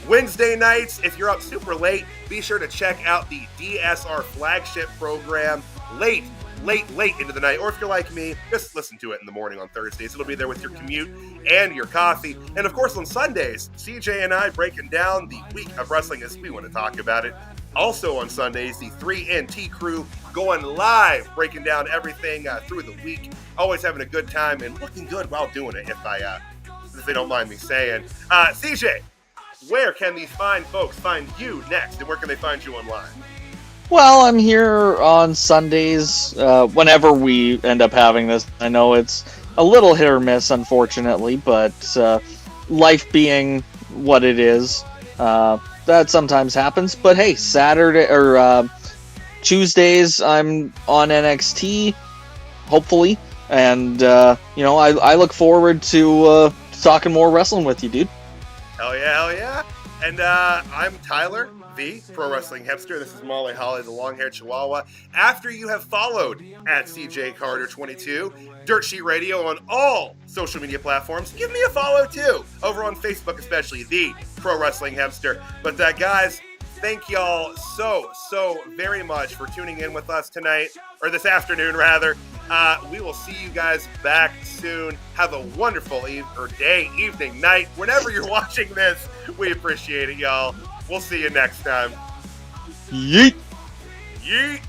Wednesday nights, if you're up super late, be sure to check out the DSR flagship program late into the night. Or if you're like me, just listen to it in the morning on Thursdays. It'll be there with your commute and your coffee. And of course, on Sundays, CJ and I breaking down the week of wrestling as we want to talk about it. Also on Sundays, the 3NT crew going live, breaking down everything through the week. Always having a good time and looking good while doing it, if they don't mind me saying. CJ, where can these fine folks find you next, and where can they find you online? Well, I'm here on Sundays whenever we end up having this. I know it's a little hit or miss, unfortunately, but life being what it is, that sometimes happens. But hey, Saturday or Tuesdays, I'm on NXT, hopefully, and I look forward to talking more wrestling with you, dude. Hell yeah. And I'm Tyler, the Pro Wrestling Hipster. This is Molly Holly, the long-haired chihuahua. After you have followed at CJ Carter 22, Dirt Sheet Radio on all social media platforms, give me a follow too, over on Facebook especially, the Pro Wrestling Hipster. But guys, thank y'all so very much for tuning in with us tonight, or this afternoon rather. We will see you guys back soon. Have a wonderful day, evening, night, whenever you're watching this. We appreciate it, y'all. We'll see you next time. Yeet. Yeet.